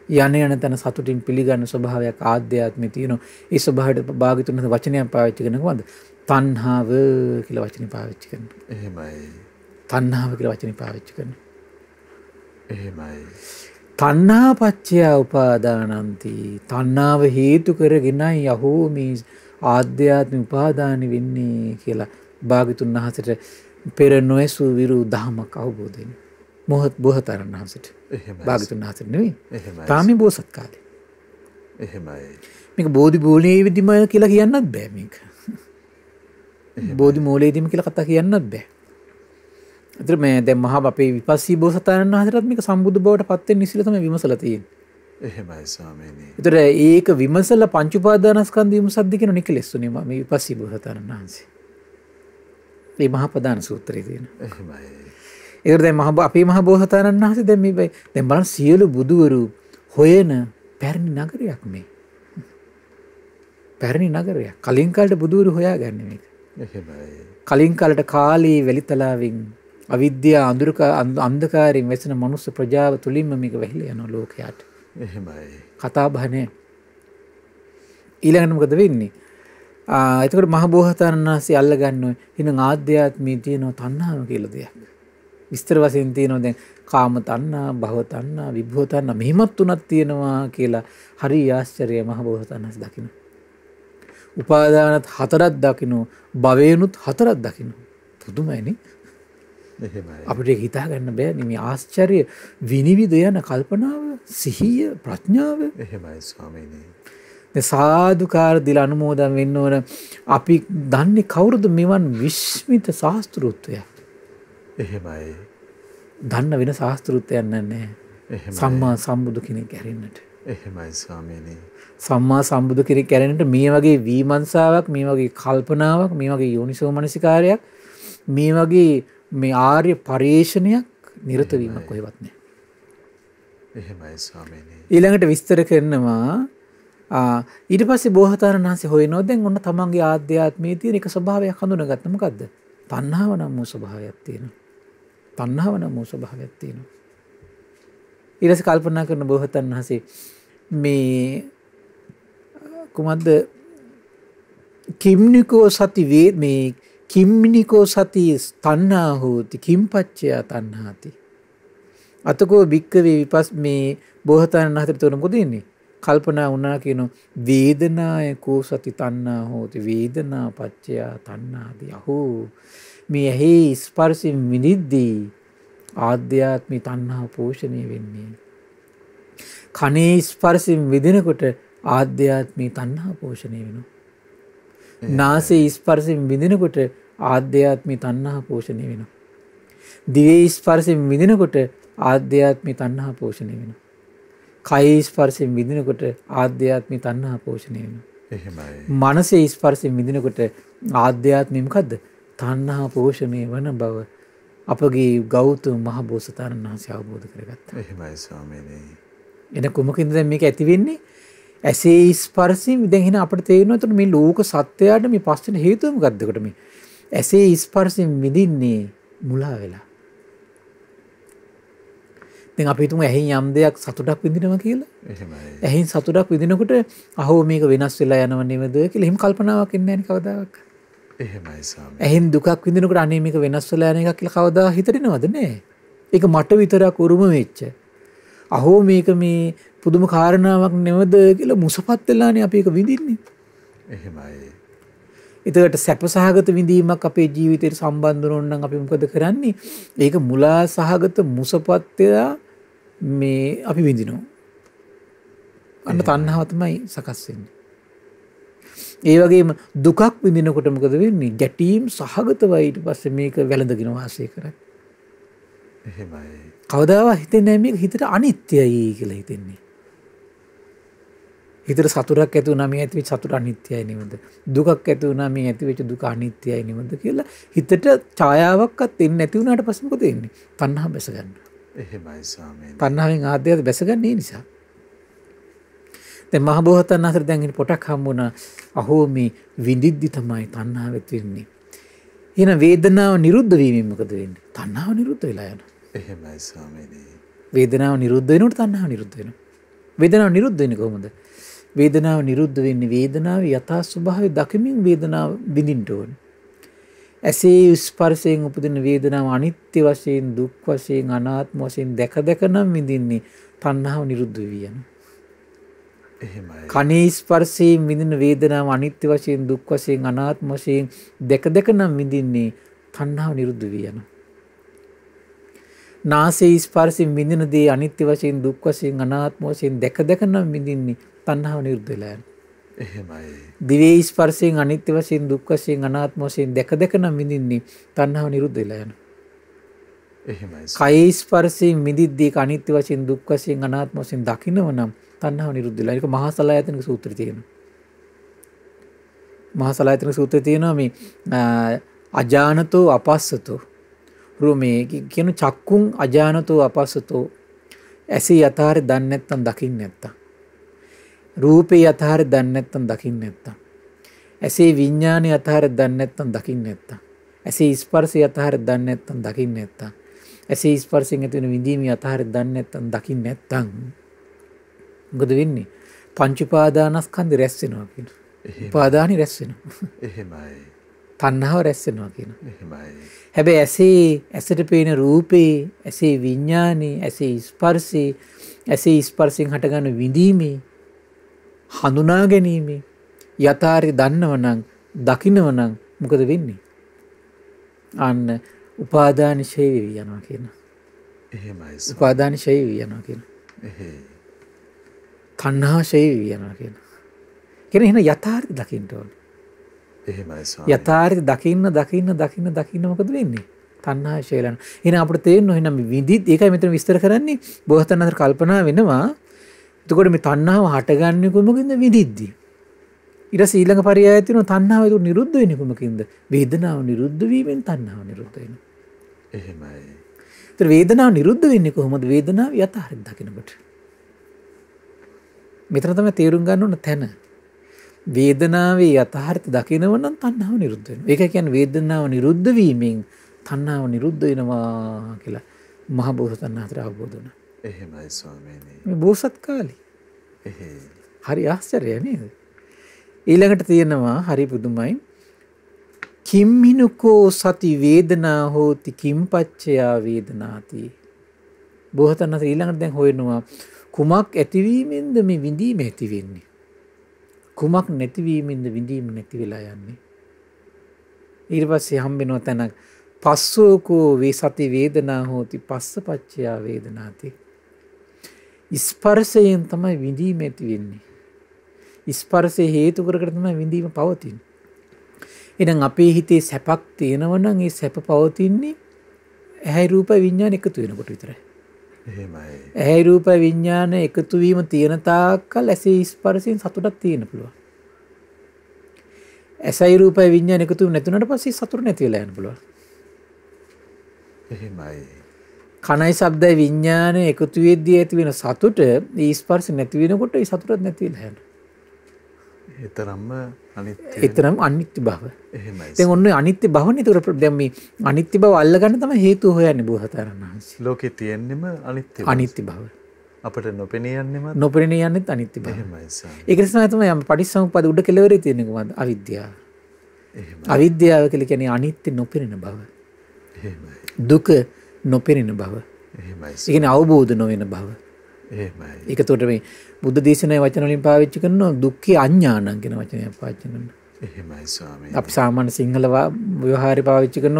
යන තැන සතුටින් පිළිගන්න ස්වභාවයක් ආධ්‍යාත්මයේ තියෙනවා. ඒ ස්වභාවයට භාග්‍යතුන් වචනයක් පාවිච්චි කරන කොහොමද? තණ්හාව කියලා වචනේ පාවිච්චි කරනවා. එහෙමයි. තණ්හාව කියලා වචනේ පාවිච්චි කරනවා. එහෙමයි. තණ්හා පච්චය උපාදානಂತಿ. තණ්හාව හේතු කරගෙනයි යහෝ මේ ආධ්‍යාත්මික උපාදාන වෙන්නේ කියලා භාග්‍යතුන් වහන්සේට පෙර නොඇසු විරු දහමක් අවබෝධ වෙනවා. බෝසතාණන් වහන්සේට. එහෙමයි. භාග්‍යතුන් වහන්සේට නෙවෙයි. එහෙමයි. තාමි බෝසත් කාලේ. එහෙමයි. මේක බෝධි මූලයේ විදිම කියලා කියන්නත් බෑ මේක. බෝධි මූලයේදීම කියලා කතා කියන්නත් බෑ. ඒතර මේ දැන් මහා අපේ විපස්සී බෝසතාණන් වහන්සේටත් මේක සම්බුදු බවට පත් වෙන්න ඉස්සෙල්ලා තමයි විමසලා තියෙන්නේ. එහෙමයි ස්වාමීනි. ඒතර ඒක විමසලා පංච උපාදානස්කන්ධ විමසද්ද කියන නිකලෙස්සුනේ මේ විපස්සී බෝසතාණන් වහන්සේ. මේ මහා ප්‍රධාන සූත්‍රයේ තියෙන. එහෙමයි. ඒතර දැන් අපේ මහා බෝසතාණන් වහන්සේ දැන් මේ දැන් බලන්න සියලු බුදුවරු හොයන පැරණි නගරයක් මේ. පැරණි නගරයක්. කලින් කාලේ බුදුවරු හොයාගන්නේ මේක. එහෙමයි. කලින් කාලට කාලේ වැලිතලාවෙන් අවිද්‍යා අන්ධකාරයෙන් වැසෙන මනුස්ස ප්‍රජාව තුලින්ම මේක වැහිලා යනවා ලෝකයට. එහෙමයි. කතා බහ නැහැ. ඊළඟට මොකද වෙන්නේ? එතකොට මහ බෝසතාණන් වහන්සේ අල්ල ගන්නවා එහෙනම් ආධ්‍යාත්මයේ තියෙන තණ්හාව කියලා දෙයක්. විස්තර වශයෙන් තියෙනවා දැන් කාම තණ්හා, භව තණ්හා, විභව තණ්හා මෙහිමත් තුනක් තියෙනවා කියලා හරි ආශ්චර්යය මහ බෝසතාණන් වහන්සේ දකින්න. උපාදානත් හතරක් දකින්න, භවේනුත් හතරක් දකින්න. පුදුමයිනේ. එහෙමයි. අපිට ඒක හිතා ගන්න බෑනේ මේ ආශ්චර්ය විනිවිද යන කල්පනාව, සිහිය, ප්‍රඥාව. එහෙමයි ස්වාමීනි. දැන් සාදුකාර දිල අනුමෝදන් වෙන්න ඕන. අපි දන්නේ කවුරුද මෙවන් විස්මිත ශාස්ත්‍රූත්වය? එහෙමයි. දන්න වෙන ශාස්ත්‍රූත්වයක් නැහැ. එහෙමයි. සම්මා සම්බුදු කෙනෙක් ඇරෙන්නට. එහෙමයි ස්වාමීනි. සම්මා සම්බුදු කෙනෙක් ඇරෙන්නට මේ වගේ විමර්ශාවක්, මේ වගේ කල්පනාවක්, මේ වගේ යෝනිසෝ මනසිකාරයක්, මේ වගේ මේ ආර්ය පරිශ්‍රණයක් නිරත වීමක් කොහෙවත් නැහැ. එහෙමයි ස්වාමීනි. ඊළඟට විස්තර කරනවා ඊට පස්සේ බෝසතාණන් වහන්සේ හොයනවා දැන් ඔන්න තමන්ගේ ආධ්‍යාත්මයේ තියෙන එක ස්වභාවයක් හඳුනාගත්තා. මොකද්ද? තණ්හාව නම් වූ ස්වභාවයක් තියෙනවා. තණ්හාව නම් වූ ස්වභාවයක් තියෙනවා. ඊට පස්සේ කල්පනා කරන බෝසතාණන් වහන්සේ මේ කුමද්ද කිම්නිකෝ සති වේ මේ කිම්නිකෝ සති තණ්හා හෝති කිම්පච්චය තණ්හාති. අතකෝ භික්කවේ විපස් මේ බෝසතාණන් වහන්සේට උන මොකද ඉන්නේ? කල්පනා වුණා කියන වේදනායකෝ සති තණ්හා හෝති වේදනා පච්චය තණ්හාදී. අහෝ මේ ඇහි ස්පර්ශයෙන් විඳිද්දී ආධ්‍යාත්මික තණ්හා පෝෂණය වෙන්නේ. කනේ ස්පර්ශයෙන් විඳිනකොට ආධ්‍යාත්මික තණ්හා පෝෂණය වෙනවා. නාසයේ ස්පර්ශයෙන් විඳිනකොට ආධ්‍යාත්මික තණ්හා පෝෂණය වෙනවා. දිවේ ස්පර්ශයෙන් විඳිනකොට ආධ්‍යාත්මික තණ්හා පෝෂණය වෙනවා. කය ස්පර්ශයෙන් විඳිනකොට ආධ්‍යාත්මික තණ්හා පෝෂණය වෙනවා. එහෙමයි. මනසේ ස්පර්ශයෙන් විඳිනකොට ආධ්‍යාත්මික මොකද්ද? තණ්හා පෝෂණය වන බව අපගේ ගෞතම මහ බෝසතාණන් වහන්සේ අවබෝධ කරගත්තා. එහෙමයි ස්වාමීනි. එන කුමකින්ද දැන් මේක ඇති වෙන්නේ? ඇසේ ස්පර්ශයෙන්. දැන් එහෙනම් අපිට තේරෙනවා එතකොට මේ ලෝක සත්‍යයට මේ පස්සෙන් හේතුව මොකක්ද? එතකොට මේ ඇසේ ස්පර්ශයෙන් මිදින්නේ මුලා වෙලා. දැන් අපි හිතමු ඇහෙන් යම් දෙයක් සතුටක් විඳිනවා කියලා. එහෙමයි. ඇහෙන් සතුටක් විඳිනකොට අහෝ මේක වෙනස් වෙලා යනව නෙමෙද කියලා එහෙම කල්පනාවක් එන්නේ නැහැ කවදාවත්. එහෙමයි ස්වාමී. ඇහෙන් දුකක් විඳිනකොට අනේ මේක වෙනස් වෙලා යන එකක් කියලා කවදා හිතෙනවද නෑ. ඒක මට විතරක් උරුම වෙච්ච. අහෝ මේක මේ පුදුම කාරණාවක් නෙමෙද කියලා මුසපත් වෙලානේ අපි ඒක විඳින්නේ. එහෙමයි. ඒකට සැපසහගත විඳීමක් අපේ ජීවිතේට සම්බන්ධ වුණොත් නම් අපි මොකද කරන්නේ? ඒක මුලා සහගත මුසපත් මේ අපි විඳිනවා. අන්න තණ්හාව තමයි සකස් වෙන්නේ. ඒ වගේම දුකක් විඳිනකොට මොකද වෙන්නේ? ගැටීම් සහගතවයි ඊට පස්සේ මේක වැළඳගෙන වාසය කරන්නේ. එහෙමයි. කවදාවත් හිතෙන්නේ නැහැ මේක හිතට අනිත්‍යයි කියලා හිතෙන්නේ. හිතට සතුටක් ඇති වුණා මේ ඇතිවෙච්ච සතුට අනිත්‍යයි නෙමෙද? දුකක් ඇති වුණා මේ ඇතිවෙච්ච දුක අනිත්‍යයි නෙමෙද කියලා හිතට ඡායාවක්වත් එන්නේ නැති වුණාට පස්සේ මොකද වෙන්නේ? තණ්හාව බැස ගන්නවා. එහෙමයි ස්වාමීනි. තණ්හාවෙන් ආද්‍යයද බැසගන්නේ නිසා. දැන් මහ බෝසතාණන් අතර දැන් ඉතින් පොටක් හම්බුණා. අහෝ මේ විඳිද්දි තමයි තණ්හාවෙත් වෙන්නේ. එහෙනම් වේදනාව නිරුද්ධ වීමෙන් මොකද වෙන්නේ? තණ්හාව නිරුද්ධ වෙලා යනවා. එහෙමයි ස්වාමීනි. වේදනාව නිරුද්ධ වෙනකොට තණ්හාව නිරුද්ධ වෙනවා. වේදනාව නිරුද්ධ වෙන්නේ කොහොමද? වේදනාව නිරුද්ධ වෙන්නේ වේදනාවේ යථා ස්වභාවය දකිමින් වේදනාව විඳින්න ඕනේ. ඇසේ ස්පර්ශයෙන් උපදින වේදනාව අනිත්‍ය වශයෙන් දුක් වශයෙන් අනාත්ම වශයෙන් දැක දැක නම් විඳින්නේ තණ්හාව නිරුද්ධ වෙවි යනවා. එහෙමයි. කනේ ස්පර්ශයෙන් විඳින වේදනාව අනිත්‍ය වශයෙන් දුක් වශයෙන් අනාත්ම වශයෙන් දැක දැක නම් විඳින්නේ තණ්හාව නිරුද්ධ වෙවි යනවා. නාසයේ ස්පර්ශයෙන් විඳින දේ අනිත්‍ය වශයෙන් දුක් වශයෙන් අනාත්ම වශයෙන් දැක දැක නම් විඳින්නේ තණ්හාව නිරුද්ධ වෙලා යනවා. එහෙමයි. දිවේ ස්පර්ශයෙන් අනිත්‍ය වශයෙන් දුක් වශයෙන් අනාත්ම වශයෙන් දැක දැක නම් විඳින්නේ තණ්හාව නිරුද්ධ වෙලා යනවා. එහෙමයි. කයේ ස්පර්ශයෙන් විඳිද්දී අනිත්‍ය වශයෙන් දුක් වශයෙන් අනාත්ම වශයෙන් දකින්නව නම් තණ්හාව නිරුද්ධ වෙලා. ඒක මහා සලායතනික සූත්‍රය තියෙනවා. මහා සලායතනික සූත්‍රය තියෙනවා මේ අජානතෝ අපස්සතෝ රූමේ කියන චක්කුන් අජානතෝ අපස්සතෝ ඇසේ යථාර්ථය දන්නේ නැත්නම් දකින්නේ නැත්තම් රූපේ යථාර්ථය දන්නේ නැත්නම් දකින්නේ නැත්තම් ඇසේ විඥානේ යථාර්ථය දන්නේ නැත්නම් දකින්නේ නැත්තම් ඇසේ ස්පර්ශය යථාර්ථය දන්නේ නැත්නම් දකින්නේ නැත්තම් ඇසේ ස්පර්ශයෙන් ඇති වෙන විඳීම යථාර්ථය දන්නේ නැත්නම් දකින්නේ නැත්තම් මොකද වෙන්නේ? පංච උපාදානස්කන්ධ රැස් වෙනවා කියන. උපාදානි රැස් වෙනවා. එහෙමයි. තණ්හාව රැස් වෙනවා කියන. එහෙමයි. හැබැයි ඇසට පේන රූපේ, ඇසේ විඥානේ, ඇසේ ස්පර්ශේ, ඇසේ ස්පර්ශයෙන් හටගන්න විඳීමේ හඳුනා ගැනීම යථාර්ථය දන්නවනම්, දකින්නවනම් මොකද වෙන්නේ? අන්න උපාදාන ඡය වෙවි යනවා කියන. එහෙමයි. උපාදාන ඡය වෙවි යනවා කියන. එහෙයි. තණ්හා ඡය වෙවි යනවා කියන. කියන එහෙනම් යථාර්ථය දකින්න ඕනේ. එහෙමයි ස්වාමී. යථාර්ථය දකින්න මොකද වෙන්නේ? තණ්හා ඡය වෙනවා. එහෙනම් අපිට තේරෙනවා එහෙනම් මේ විදිත් ඒකයි මෙතන විස්තර කරන්නේ. බෝසතාණන් අතර කල්පනා වෙනවා. එතකොට මේ තණ්හාව හටගන්නේ කොමකින්ද? විදිද්දී. ඊට පස්සේ ඊළඟ පරියායය තියෙනවා තණ්හාව ඒක නිරුද්ධ වෙන්නේ කොමකින්ද? වේදනාව නිරුද්ධ වීමෙන් තණ්හාව නිරුද්ධ වෙනවා. එහෙමයි. ඒතර වේදනාව නිරුද්ධ වෙන්නේ කොහොමද? වේදනාව යථාර්ථය දකිනකොට. මෙතන තමයි තේරුම් ගන්න ඕන තැන. වේදනාවේ යථාර්ථය දකිනව නම් තණ්හාව නිරුද්ධ වෙනවා. ඒක කියන්නේ වේදනාව නිරුද්ධ වීමෙන් තණ්හාව නිරුද්ධ වෙනවා කියලා මහ බෝසතාණන් අතර අවබෝධ වුණා. එහෙමයි ස්වාමීනි. මේ බෝසත් කාලේ. එහෙයි. හරි ආශ්චර්යයි නේද? ඊළඟට තියෙනවා හරි පුදුමයි. කිම්මිනුකෝ සති වේදනා හෝති කිම්පච්චයා වේදනාති. බෝසතාණන් ඊළඟට දැන් හොයනවා කුමක් ඇතිවීමෙන්ද මේ විඳීම ඇති වෙන්නේ? කුමක් නැතිවීමෙන්ද විඳීම නැති වෙලා යන්නේ? ඊට පස්සේ හම්බෙනවා තැනක් පස්සෝකෝ වේ සති වේදනා හෝති පස්සපච්චයා වේදනාති. ස්පර්ශයෙන් තමයි විඳීම ඇති වෙන්නේ. ස්පර්ශය හේතු කරගෙන තමයි විඳීම පවතින්නේ. එහෙනම් අපේ හිතේ සැපක් තියෙනවා නම් ඒ සැප පවතින්නේ ඇහැයි රූපයි විඥාන එකතු වෙනකොට විතරයි. එහෙමයි. ඇහැයි රූපයි විඥාන එකතු වීම තියෙන තාක්කල් ඇසේ ස්පර්ශයෙන් සතුටක් තියෙන්න පුළුවන්. ඇසයි රූපයි විඥාන එකතු නැතුනට පස්සේ සතුට නැති වෙලා යන්න පුළුවන්. එහෙමයි. කනයි ශබ්දයි විඥානය එකතු වෙද්දී ඇති වෙන සතුට ඒ ස්පර්ශ නැති වෙනකොට ඒ සතුටත් නැති වෙලා යනවා. ඒතරම්ම අනිත්‍ය. ඒතරම් අනිත්‍ය භව. එහෙමයි. දැන් ඔන්න අනිත්‍ය භවනේ. ඒතර දැන් මේ අනිත්‍ය භව අල්ලගන්න තමයි හේතුව හොයන්නේ බෝසතාණන් වහන්සේ. ලෝකේ තියෙන්නෙම අනිත්‍ය. අනිත්‍ය භව. අපිට නොපෙනී යන්නෙම නොපෙනී යන්නෙත් අනිත්‍ය භව. එහෙමයි ස්වාමී. ඒක නිසා තමයි යම් පටිච්චසමුප්පාද උඩ කෙලවරේ තියෙන කොහොමද? අවිද්‍යාව. එහෙමයි. අවිද්‍යාව කියලා කියන්නේ අනිත්‍ය නොපෙනෙන බව. එහෙමයි. දුක නොපෙනෙන බව. එහෙමයි. ඒ කියන්නේ අවබෝධ නොවන බව. එහෙමයි. ඒක උඩට මේ බුද්ධ දේශනාවේ වචන වලින් පාවිච්චි කරනවා දුක්ඛේ අඥානං කියන වචනය පාවිච්චි කරනවා. එහෙමයි ස්වාමී. අපි සාමාන්‍ය සිංහල ව්‍යවහාරේ පාවිච්චි කරන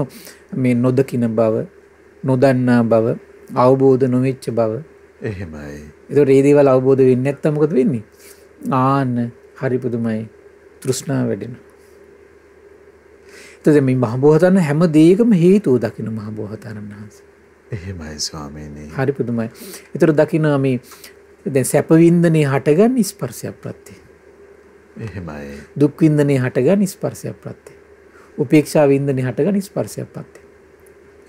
මේ නොදකින බව, නොදන්නා බව, අවබෝධ නොවෙච්ච බව. එහෙමයි. ඒතකොට මේ දේවල් අවබෝධ වෙන්නේ නැත්නම් මොකද වෙන්නේ? ආන්න හරි පුදුමයි. තෘෂ්ණාව වැඩෙනවා. එතකොට මේ මහ බෝසතාණන් හැම දෙයකම හේතුව දකින්න මහ බෝසතාණන් වහන්සේ. එහෙමයි ස්වාමීනි. හරි පුදුමයි. ඒතර දකින්න මේ දැන් සැප වින්දනේ හටගන්නේ ස්පර්ශය ප්‍රත්‍ය. එහෙමයි. දුක් වින්දනේ හටගන්නේ ස්පර්ශය ප්‍රත්‍ය. උපේක්ෂා වින්දනේ හටගන්නේ ස්පර්ශය ප්‍රත්‍ය.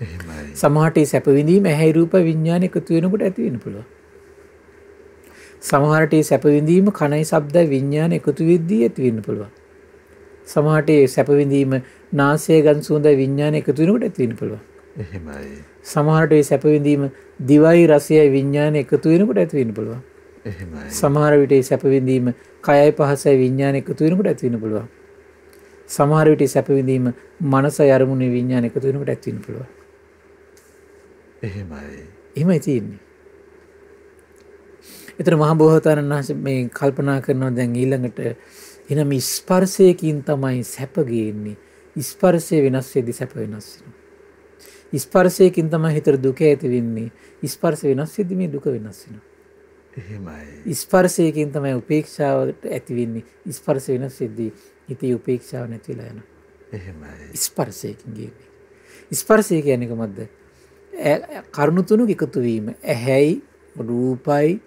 එහෙමයි. සමහරට සැප විඳීම ඇහැයි රූප විඥාන එකතු වෙනකොට ඇති වෙන්න පුළුවන්. සමහරට සැප විඳීම කනයි ශබ්දයි විඥාන එකතු වෙද්දී ඇති වෙන්න පුළුවන්. සමහරට සැප විඳීම නාසය ගඳ සුවඳයි විඥාන එකතු වෙනකොට ඇති වෙන්න පුළුවන්. එහෙමයි. සමහරට සැප විඳීම දිවයි රසයයි විඥාන එකතු වෙනකොට ඇති වෙන්න පුළුවන්. එහෙමයි. සමහර විට සැප විඳීම කයයි පහසයි විඥාන එකතු වෙනකොට ඇති වෙන්න පුළුවන්. සමහර විට සැප විඳීම මනසයි අරමුණේ විඥාන එකතු වෙනකොට ඇති වෙන්න පුළුවන්. එහෙමයි. එහෙමයි තියෙන්නේ. ඒතර මහ බෝසතාණන් වහන්සේ මේ කල්පනා කරනවා දැන් ඊළඟට එනම ස්පර්ශයකින් තමයි සැප ගේන්නේ. ස්පර්ශය වෙනස් වෙද්දී සැප වෙනස් වෙනවා. ස්පර්ශයකින් තමයි හිතට දුක ඇති වෙන්නේ. ස්පර්ශ වෙනස් වෙද්දී මේ දුක වෙනස් වෙනවා. එහෙමයි. ස්පර්ශයකින් තමයි උපේක්ෂාවට ඇති වෙන්නේ. ස්පර්ශ වෙනස් වෙද්දී හිතේ උපේක්ෂාව නැතිලා යනවා. එහෙමයි. ස්පර්ශයකින් ගේන්නේ. ස්පර්ශය කියන්නේ කොහොමද? කරුණු තුනක එකතු වීම. ඇහැයි රූපයි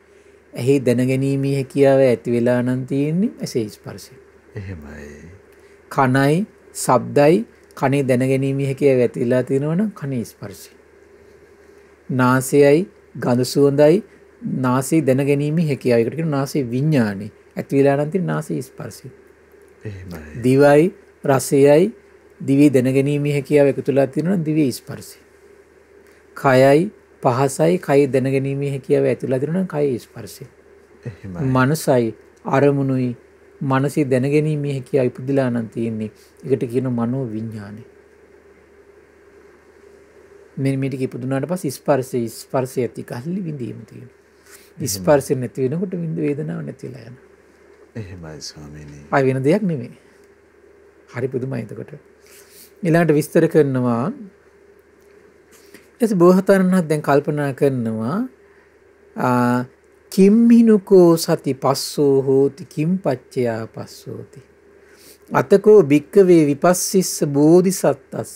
ඇහි දැනගැනීමේ හැකියාව ඇති වෙලා නම් තියෙන්නේ ඇසේ ස්පර්ශය. එහෙමයි. කනයි ශබ්දයි කනේ දැනගැනීමේ හැකියාව ඇතිලා තියෙනවා නම් කනේ ස්පර්ශය. නාසයයි ගඳ සුවඳයි නාසය දැනගැනීමේ හැකියාව. ඒකට කියනවා නාසයේ විඥානේ. ඇති වෙලා නම් තියෙන නාසයේ ස්පර්ශය. එහෙමයි. දිවයි රසයයි දිවේ දැනගැනීමේ හැකියාව එකතුලා තියෙනවා නම් දිවේ ස්පර්ශය. කයයි පහසයි කය දැනගැනීමේ හැකියාව ඇතිලා තියෙනවා නම් කයේ ස්පර්ශය. එහෙමයි. මනසයි අරමුණුයි මනසේ දැනගැනීමේ හැකියාව ඉපදිලා නම් තියෙන්නේ. ඒකට කියනවා මනෝ විඥානය. මේ ටික ඉපදුනාට පස්සේ ස්පර්ශය ඇති කල්ලි විඳීම තියෙනවා. ස්පර්ශය නැති වෙනකොට විඳ වේදනාවක් නැතිලා යනවා. එහෙමයි ස්වාමීනි. ආය වෙන දෙයක් නෙමෙයි. හරි පුදුමයි එතකොට. ඊළඟට විස්තර කරනවා එස් බෝසතාණන් දැන් කල්පනා කරනවා කිම්මිනුකෝ සති පස්සෝ හෝති කිම්පච්චයා පස්සෝති අතකෝ භික්කවේ විපස්සිස්ස බෝධිසත්තස්ස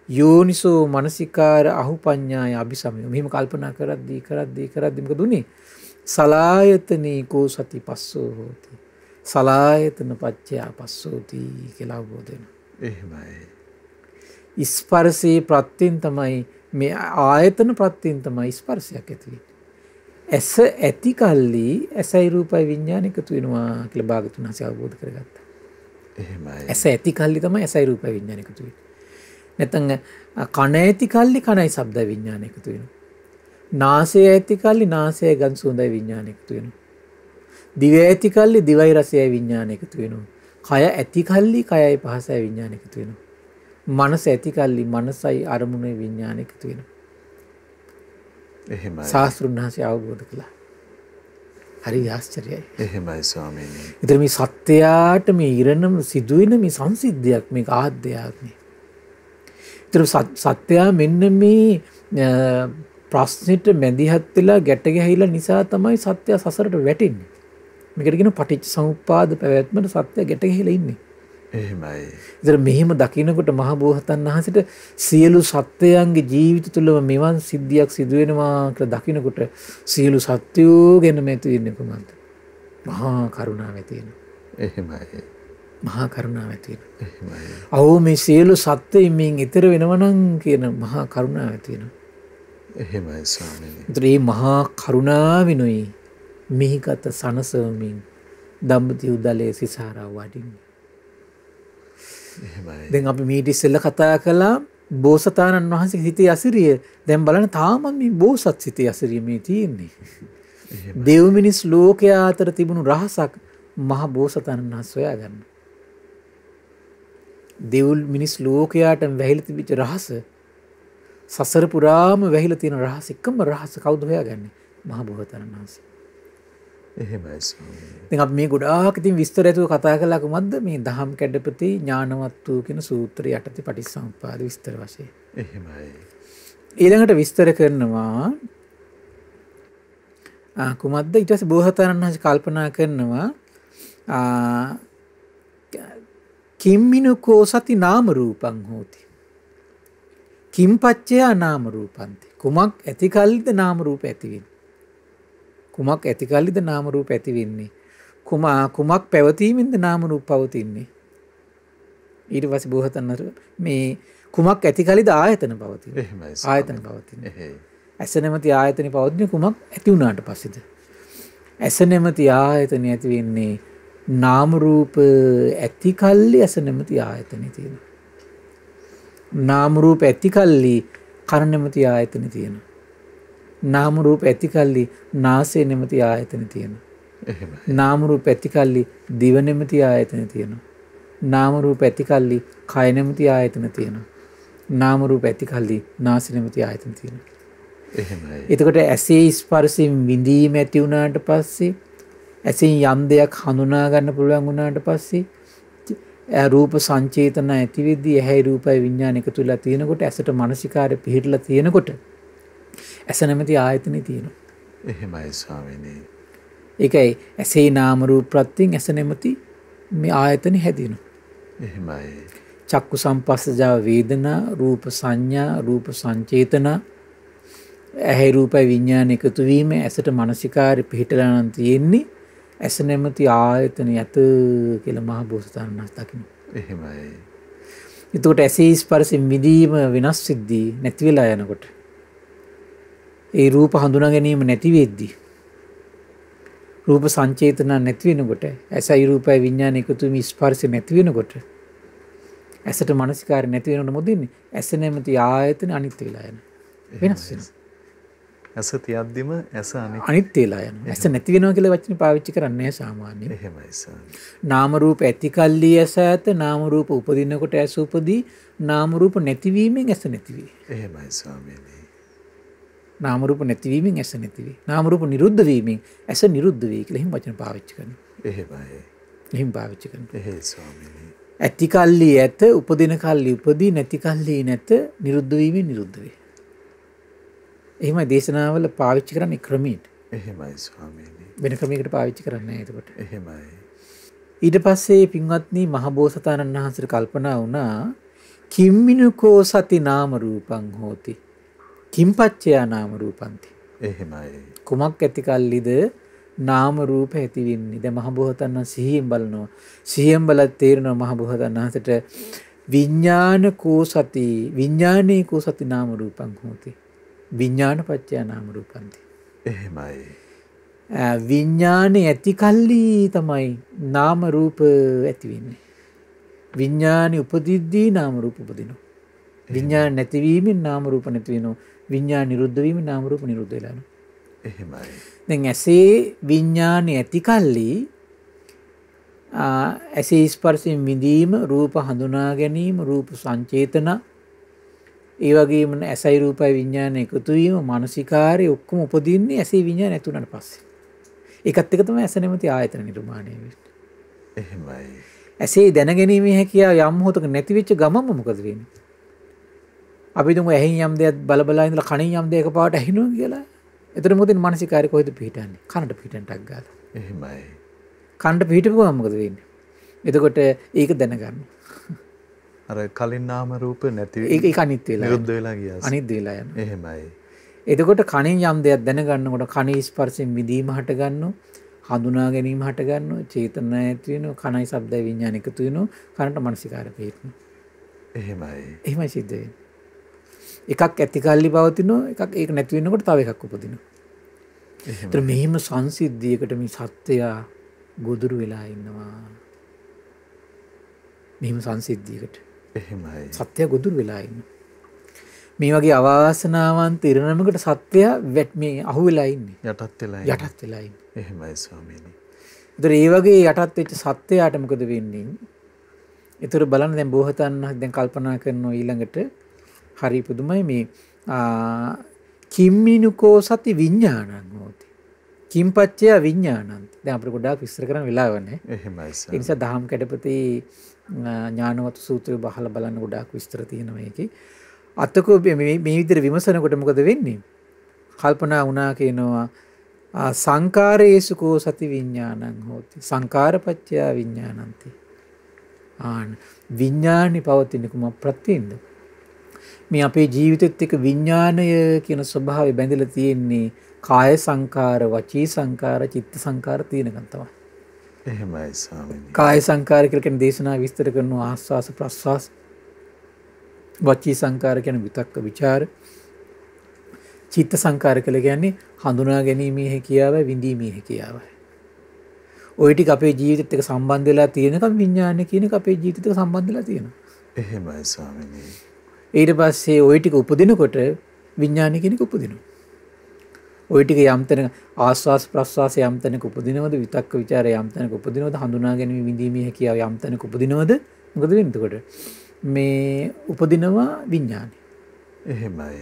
යෝනිසෝ මනසිකාර අහුපඤ්ඤාය අபிසමය. මෙහෙම කල්පනා කරද්දී මොකද උනේ? සලායතනේ කෝ සති පස්සෝ හෝති සලායතන පච්චයා පස්සෝති කියලා අවබෝධ වෙනවා. එහෙමයි. ස්පර්ශේ ප්‍රත්‍යයෙන් තමයි මේ ආයතන ප්‍රත්‍යයෙන් තමයි ස්පර්ශයක් ඇති වෙන්නේ. ඇස ඇති කල්ලි ඇසයි රූපයි විඥාන එකතු වෙනවා කියලා භාගතුන් හසේ අවබෝධ කරගත්තා. එහෙමයි. ඇස ඇති කල්ලි තමයි ඇසයි රූපයි විඥාන එකතු වෙන්නේ. නැත්නම් කන ඇති කල්ලි කනයි ශබ්ද විඥාන එකතු වෙනවා. නාසය ඇති කල්ලි නාසයයි ගඳ සුවඳයි විඥාන එකතු වෙනවා. දිව ඇති කල්ලි දිවයි රසයයි විඥාන එකතු වෙනවා. කය ඇති කල්ලි කයයි පහසයි විඥාන එකතු වෙනවා. මනස ඇති කල්ලි මනසයි අරමුණේ විඥාන එකතු වෙනවා. එහෙමයි. ශාස්ත්‍රුන් වහන්සේ අවබෝධ කළා. හරි ආශ්චර්යයි. එහෙමයි ස්වාමීනි. ඒතර මේ සත්‍යයට මේ ඉරණම සිදුවෙන මේ සංසිද්ධියක් මේක ආද්‍යයක්. ඒතර සත්‍යය මෙන්න මේ ප්‍රශ්නෙට මැදිහත් වෙලා ගැට ගැහිලා නිසා තමයි සත්‍ය සසරට වැටෙන්නේ. මේකට කියන පටිච්ච සමුප්පාද පැවැත්මට සත්‍ය ගැට ගැහිලා ඉන්නේ. එහෙමයි. ඒතර මෙහිම දකින්නකොට මහ බෝසතන් වහන්සේට සියලු සත්වයන්ගේ ජීවිත තුළම මෙවන් සිද්ධියක් සිදු වෙනවා කියලා දකින්නකොට සියලු සත්වයෝ ගැනම ඇති වෙන්නේ කොහොමද? මහා කරුණාව ඇති වෙනවා. එහෙමයි. මහා කරුණාව ඇති වෙනවා. එහෙමයි. අවෝ මේ සියලු සත්වයින් මින් ඈතර වෙනවා නම් කියන මහා කරුණාව ඇති වෙනවා. එහෙමයි ස්වාමීනි. ඒ මහා කරුණාවිනුයි මිහිකත සනසවමින් දම්පති උදලේ සිසාරා වඩින්නේ. එහෙමයි. දැන් අපි මීට ඉස්සෙල්ලා කතා කළා බෝසතාණන් වහන්සේ සිතේ අසිරිය. දැන් බලන්න තාම මේ බෝසත් සිතේ අසිරිය මේ තියෙන්නේ. දෙව් මිනිස් ලෝකයා අතර තිබුණු රහසක් මහ බෝසතාණන් වහන්සේ සොයාගන්න. දෙව් මිනිස් ලෝකයාට වැහිලා තිබිච්ච රහස සසර පුරාම වැහිලා තියෙන රහස එකම රහස කවුද හොයාගන්නේ? මහ බෝසතාණන් වහන්සේ. එහෙමයි ස්වාමීනි. දැන් අපි මේ ගොඩාක් ඉතින් විස්තර ඇතුව කතා කළා කොහොමද මේ දහම් කැඩපති ඥානවත් වූ කියන සූත්‍රය යටතේ පටිච්චසමුප්පාද විස්තර වශයෙන්. එහෙමයි. ඊළඟට විස්තර කරනවා කුමක්ද ඊට පස්සේ බෝසතාණන් වහන්සේ කල්පනා කරනවා කිම්මිනුකෝ සති නාම රූපං හෝති. කිම්පච්චයා නාම රූපන්ති. කුමක් ඇති කල්ලිද නාම රූප ඇති වෙන්නේ? කුමක් ඇති කල්ලිද නාම රූප ඇති වෙන්නේ? කුමක් පැවතීමෙන්ද නාම රූප පවතින්නේ? ඊට පස්සේ බෝසතාණන් මේ කුමක් ඇති කල්ලිද ආයතන පවතින්නේ? එහෙමයි. ආයතන පවතින්නේ. එහෙයි. ඇස නැමැති ආයතනෙ පවතින්නේ කුමක් ඇති වුණාට පස්සේද? ඇස නැමැති ආයතනෙ ඇති වෙන්නේ නාම රූප ඇති කල්ලි ඇස නැමැති ආයතනෙ තියෙනවා. නාම රූප ඇති කල්ලි කන නැමැති ආයතනෙ තියෙනවා. නාම රූප ඇති කල්ලි නාසය නැමැති ආයතනෙ තියෙනවා. එහෙමයි. නාම රූප ඇති කල්ලි දිව නැමැති ආයතනෙ තියෙනවා. නාම රූප ඇති කල්ලි කය නැමැති ආයතන තියෙනවා. නාම රූප ඇති කල්ලි නාසය නැමැති ආයතන තියෙනවා. එහෙමයි. එතකොට ඇසේ ස්පර්ශයෙන් විඳීම ඇති වුණාට පස්සේ ඇසෙන් යම් දෙයක් හඳුනා ගන්න පුළුවන් වුණාට පස්සේ රූප සංචේතන ඇති වෙද්දී ඇහැයි රූපයි විඥාන එකතු වෙලා තියෙනකොට ඇසට මානසිකාරය පිහිටලා තියෙනකොට ඇස නැමැති ආයතනෙ තියෙනවා. එහෙමයි ස්වාමීනි. ඒකයි ඇසේ නාම රූප ප්‍රත්‍යයෙන් ඇස නැමැති මේ ආයතනෙ හැදෙනවා. එහෙමයි. චක්කු සම්පස්සජා වේදනා රූප සංඥා රූප සංචේතන ඇහැ රූපයි විඥාන එකතු වීම ඇසට මානසිකාරය පිහිටලා නම් තියෙන්නේ ඇස නැමැති ආයතන යත කියලා මහ බෝසතාණන් වහන්සේ දකින්න. එහෙමයි. එතකොට ඇසේ ස්පර්ශයෙන් මිදීම වෙනස් සිද්ධි නැති වෙලා යනකොට ඒ රූප හඳුනා ගැනීම නැති වෙද්දී රූප සංචේතන නැති වෙනකොට ඇසයි රූපයි විඥාන එකතු වීම ස්පර්ශ නැති වෙනකොට ඇසට මානසිකාරය නැති වෙනකොට මොකද වෙන්නේ? ඇස නැමැති ආයතන අනිත්‍ය වෙලා යනවා. වෙනස් වෙනවා. ඇස තියද්දිම ඇස අනිත්‍ය වෙලා යනවා. ඇස නැති වෙනවා කියලා වචනේ පාවිච්චි කරන්නේ නැහැ සාමාන්‍යයෙන්. එහෙමයි ස්වාමීනි. නාම රූප ඇති කල්ලි ඇස ඇත, නාම රූප උපදිනකොට ඇස උපදී, නාම රූප නැතිවීමෙන් ඇස නැති වේ. එහෙමයි ස්වාමීනි. නාම රූප නැතිවීමෙන් ඇස නැති වේ. නාම රූප නිරුද්ධ වීමෙන් ඇස නිරුද්ධ වේ කියලා එහෙම වචන පාවිච්චි කරනවා. එහෙමයි. එහෙම පාවිච්චි කරනවා. එහෙයි ස්වාමීනි. ඇති කල්ලි ඇත, උපදින කල්ලි උපදී, නැති කල්ලි නැත, නිරුද්ධ වීමෙන් නිරුද්ධ වේ. එහෙමයි දේශනාවල පාවිච්චි කරන්නේ ක්‍රමයට. එහෙමයි ස්වාමීනි. වෙන ක්‍රමයකට පාවිච්චි කරන්නේ නැහැ එතකොට. එහෙමයි. ඊට පස්සේ පින්වත්නි මහ බෝසතාණන් වහන්සේට කල්පනා වුණා කිම්මිනුකෝ සති නාම රූපං හෝති. කිම්පච්චයා නාම රූපන්ති. එහෙමයි. කුමක් ඇති කල්ලිද නාම රූප ඇති වෙන්නේ? දැන් මහ බෝසතාණන් වහන්සේ සිහියෙන් බලනවා. සිහියෙන් බලලා තේරෙනවා මහ බෝසතාණන් වහන්සේට විඥාන කෝ සති විඥානේ කෝ සති නාම රූපං හෝති. විඥාන පත්‍ය නාම රූපන්ති. එහෙමයි. විඥානේ ඇති කල්ලි තමයි නාම රූප ඇති වෙන්නේ. විඥානේ උපදිද්දී නාම රූප උපදිනවා. විඥාන නැතිවීමෙන් නාම රූප නැති වෙනවා. විඥාන නිරුද්ධ වීමෙන් නාම රූප නිරුද්ධ වෙලා යනවා. එහෙමයි. දැන් ඇසේ විඥානේ ඇති කල්ලි ඇසේ ස්පර්ශයෙන් විඳීම, රූප හඳුනා ගැනීම, රූප සංචේතන ඒ වගේම ඇසයි රූපයි විඥාන එකතු වීම මානසිකාරය ඔක්කොම උපදින්නේ ඇසේ විඥාන ඇති වුණාට පස්සේ. ඒකත් එක තමයි ඇස නැමැති ආයතන නිර්මාණය වෙන්නේ. එහෙමයි. ඇසේ දැනගැනීමේ හැකියාව යම් මොහොතක නැති වෙච්ච ගමන්ම මොකද වෙන්නේ? අපි දුමු ඇහෙන් යම් දෙයක් බලබලා ඉඳලා කණෙන් යම් දෙයක පාට ඇහිනවා කියලා. එතකොට මොකද මානසිකාරය කොහෙද පිහිටන්නේ? කනට පිහිටන්නටක් ගාලා. එහෙමයි. කනට පිහිටපුවම මොකද වෙන්නේ? එතකොට ඒක දැනගන්න. අර කලින් නාම රූප නැති ඒක අනිත් වෙලා නිරුද්ධ වෙලා ගියා. අනිත් වෙලා යනවා. එහෙමයි. එතකොට කණෙන් යම් දෙයක් දැනගන්නකොට කණේ ස්පර්ශයෙන් මිදීම හට ගන්නවා, හඳුනා ගැනීම හට ගන්නවා, චේතන ඇති වෙනවා, කණයි ශබ්දයි විඥාන එකතු වෙනවා, කනට මානසිකාරය පිහිටනවා. එහෙමයි. එහෙමයි සිද්ධ වෙන්නේ. එකක් ඇති කල්ලි පවතිනවා එකක් ඒක නැති වෙනකොට තව එකක් උපදිනවා. ඒතර මෙහිම සංසිද්ධියකට මේ සත්‍යය ගොදුරු වෙලා ඉන්නවා. මෙහිම සංසිද්ධියකට එහෙමයි. සත්‍යය ගොදුරු වෙලා ඉන්නවා. මේ වගේ අවාසනාවන්ත ඉරණමකට සත්‍යය මේ අහු වෙලා ඉන්නේ. යටත් වෙලා ඉන්නේ. එහෙමයි ස්වාමීනි. ඒතර ඒ වගේ යටත් වෙච්ච සත්‍යයට මොකද වෙන්නේ? ඒතර බලන්න දැන් බෝසතාණන් දැන් කල්පනා කරනවා ඊළඟට හරි පුදුමයි මේ කිම්මිනුකෝ සති විඥානං හෝති. කිම්පච්චය විඥානං. දැන් අපිට ගොඩාක් විස්තර කරන්න වෙලාව නැහැ. එහෙමයි සර්. ඒ නිසා දහම් කැඩපතේ ඥානවත් සූත්‍රය බහලා බලන්න ගොඩාක් විස්තර තියෙනවා මේකේ. අතකෝ මේ විදිහට විමසනකොට මොකද වෙන්නේ? කල්පනා වුණා කියනවා සංකාරේසුකෝ සති විඥානං හෝති. සංකාරපච්චය විඥානಂತಿ. විඥානි පවතින කුම ප්‍රත්‍යින්ද? මේ අපේ ජීවිතෙත් එක්ක විඥානය කියන ස්වභාවය බැඳලා තියෙන්නේ කාය සංකාර, වචී සංකාර, චිත්ත සංකාර තියෙනකන් තමයි. එහෙමයි ස්වාමීනි. කාය සංකාර කියලා කියන දේශනා විස්තර කරනවා ආස්වාස ප්‍රස්වාස. වචී සංකාර කියන්නේ විතක්ක ਵਿਚාර. චිත්ත සංකාර කියලා කියන්නේ හඳුනා ගැනීමේ හැකියාවයි විඳීමේ හැකියාවයි. ওই ටික අපේ ජීවිතෙත් එක්ක සම්බන්ධ වෙලා තියෙනකම් විඥානය කියන එක අපේ ජීවිතෙත් එක්ක සම්බන්ධ වෙලා තියෙනවා. එහෙමයි ස්වාමීනි. ඊට පස්සේ ওই ටික උපදිනකොට විඥානය කියන එක උපදිනවා. ওই ටික යම් තැනක ආස්වාස් ප්‍රස්වාස යම් තැනක උපදිනවද විතක්ක ਵਿਚාර යම් තැනක උපදිනවද හඳුනා ගැනීම විඳීමේ හැකියාව යම් තැනක උපදිනවද මොකද වෙන්නේ එතකොට මේ උපදිනවා විඥානය. එහෙමයි.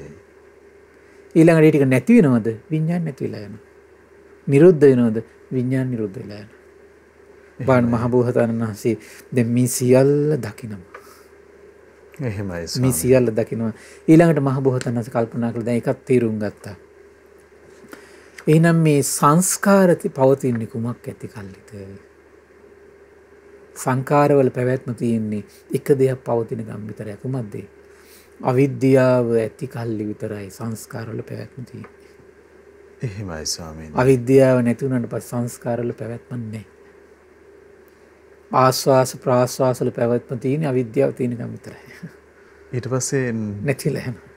ඊළඟට ඒ ටික නැති වෙනවද විඥාන නැති වෙලා යනවා. නිරුද්ධ වෙනවද විඥාන නිරුද්ධ වෙලා යනවා. බාන මහ බෝසතාණන් වහන්සේ දැන් මේ සියල්ල දකිනවා. එහෙමයි ස්වාමීනි. මේ සියල්ල දකිනවා. ඊළඟට මහ බෝසතාණන් වහන්සේ කල්පනා කළා දැන් එකක් තීරුම් ගත්තා. එහෙනම් මේ සංස්කාරති පවතින්නේ කුමක් ඇති කල්ලිද? සංකාරවල පැවැත්ම තියෙන්නේ එක දෙයක් පවතින ගම් විතරයි. කුමක්ද? අවිද්‍යාව ඇති කල්ලි විතරයි සංස්කාරවල පැවැත්ම තියෙන්නේ. එහෙමයි ස්වාමීනි. අවිද්‍යාව නැති වුණාට පස්සේ සංස්කාරවල පැවැත්ම නැහැ. ආස්වාස ප්‍රාස්වාස වල පැවැත්ම තියෙන්නේ අවිද්‍යාව තියෙන ගම් විතරයි. ඊට පස්සේ නැතිලා යනවා.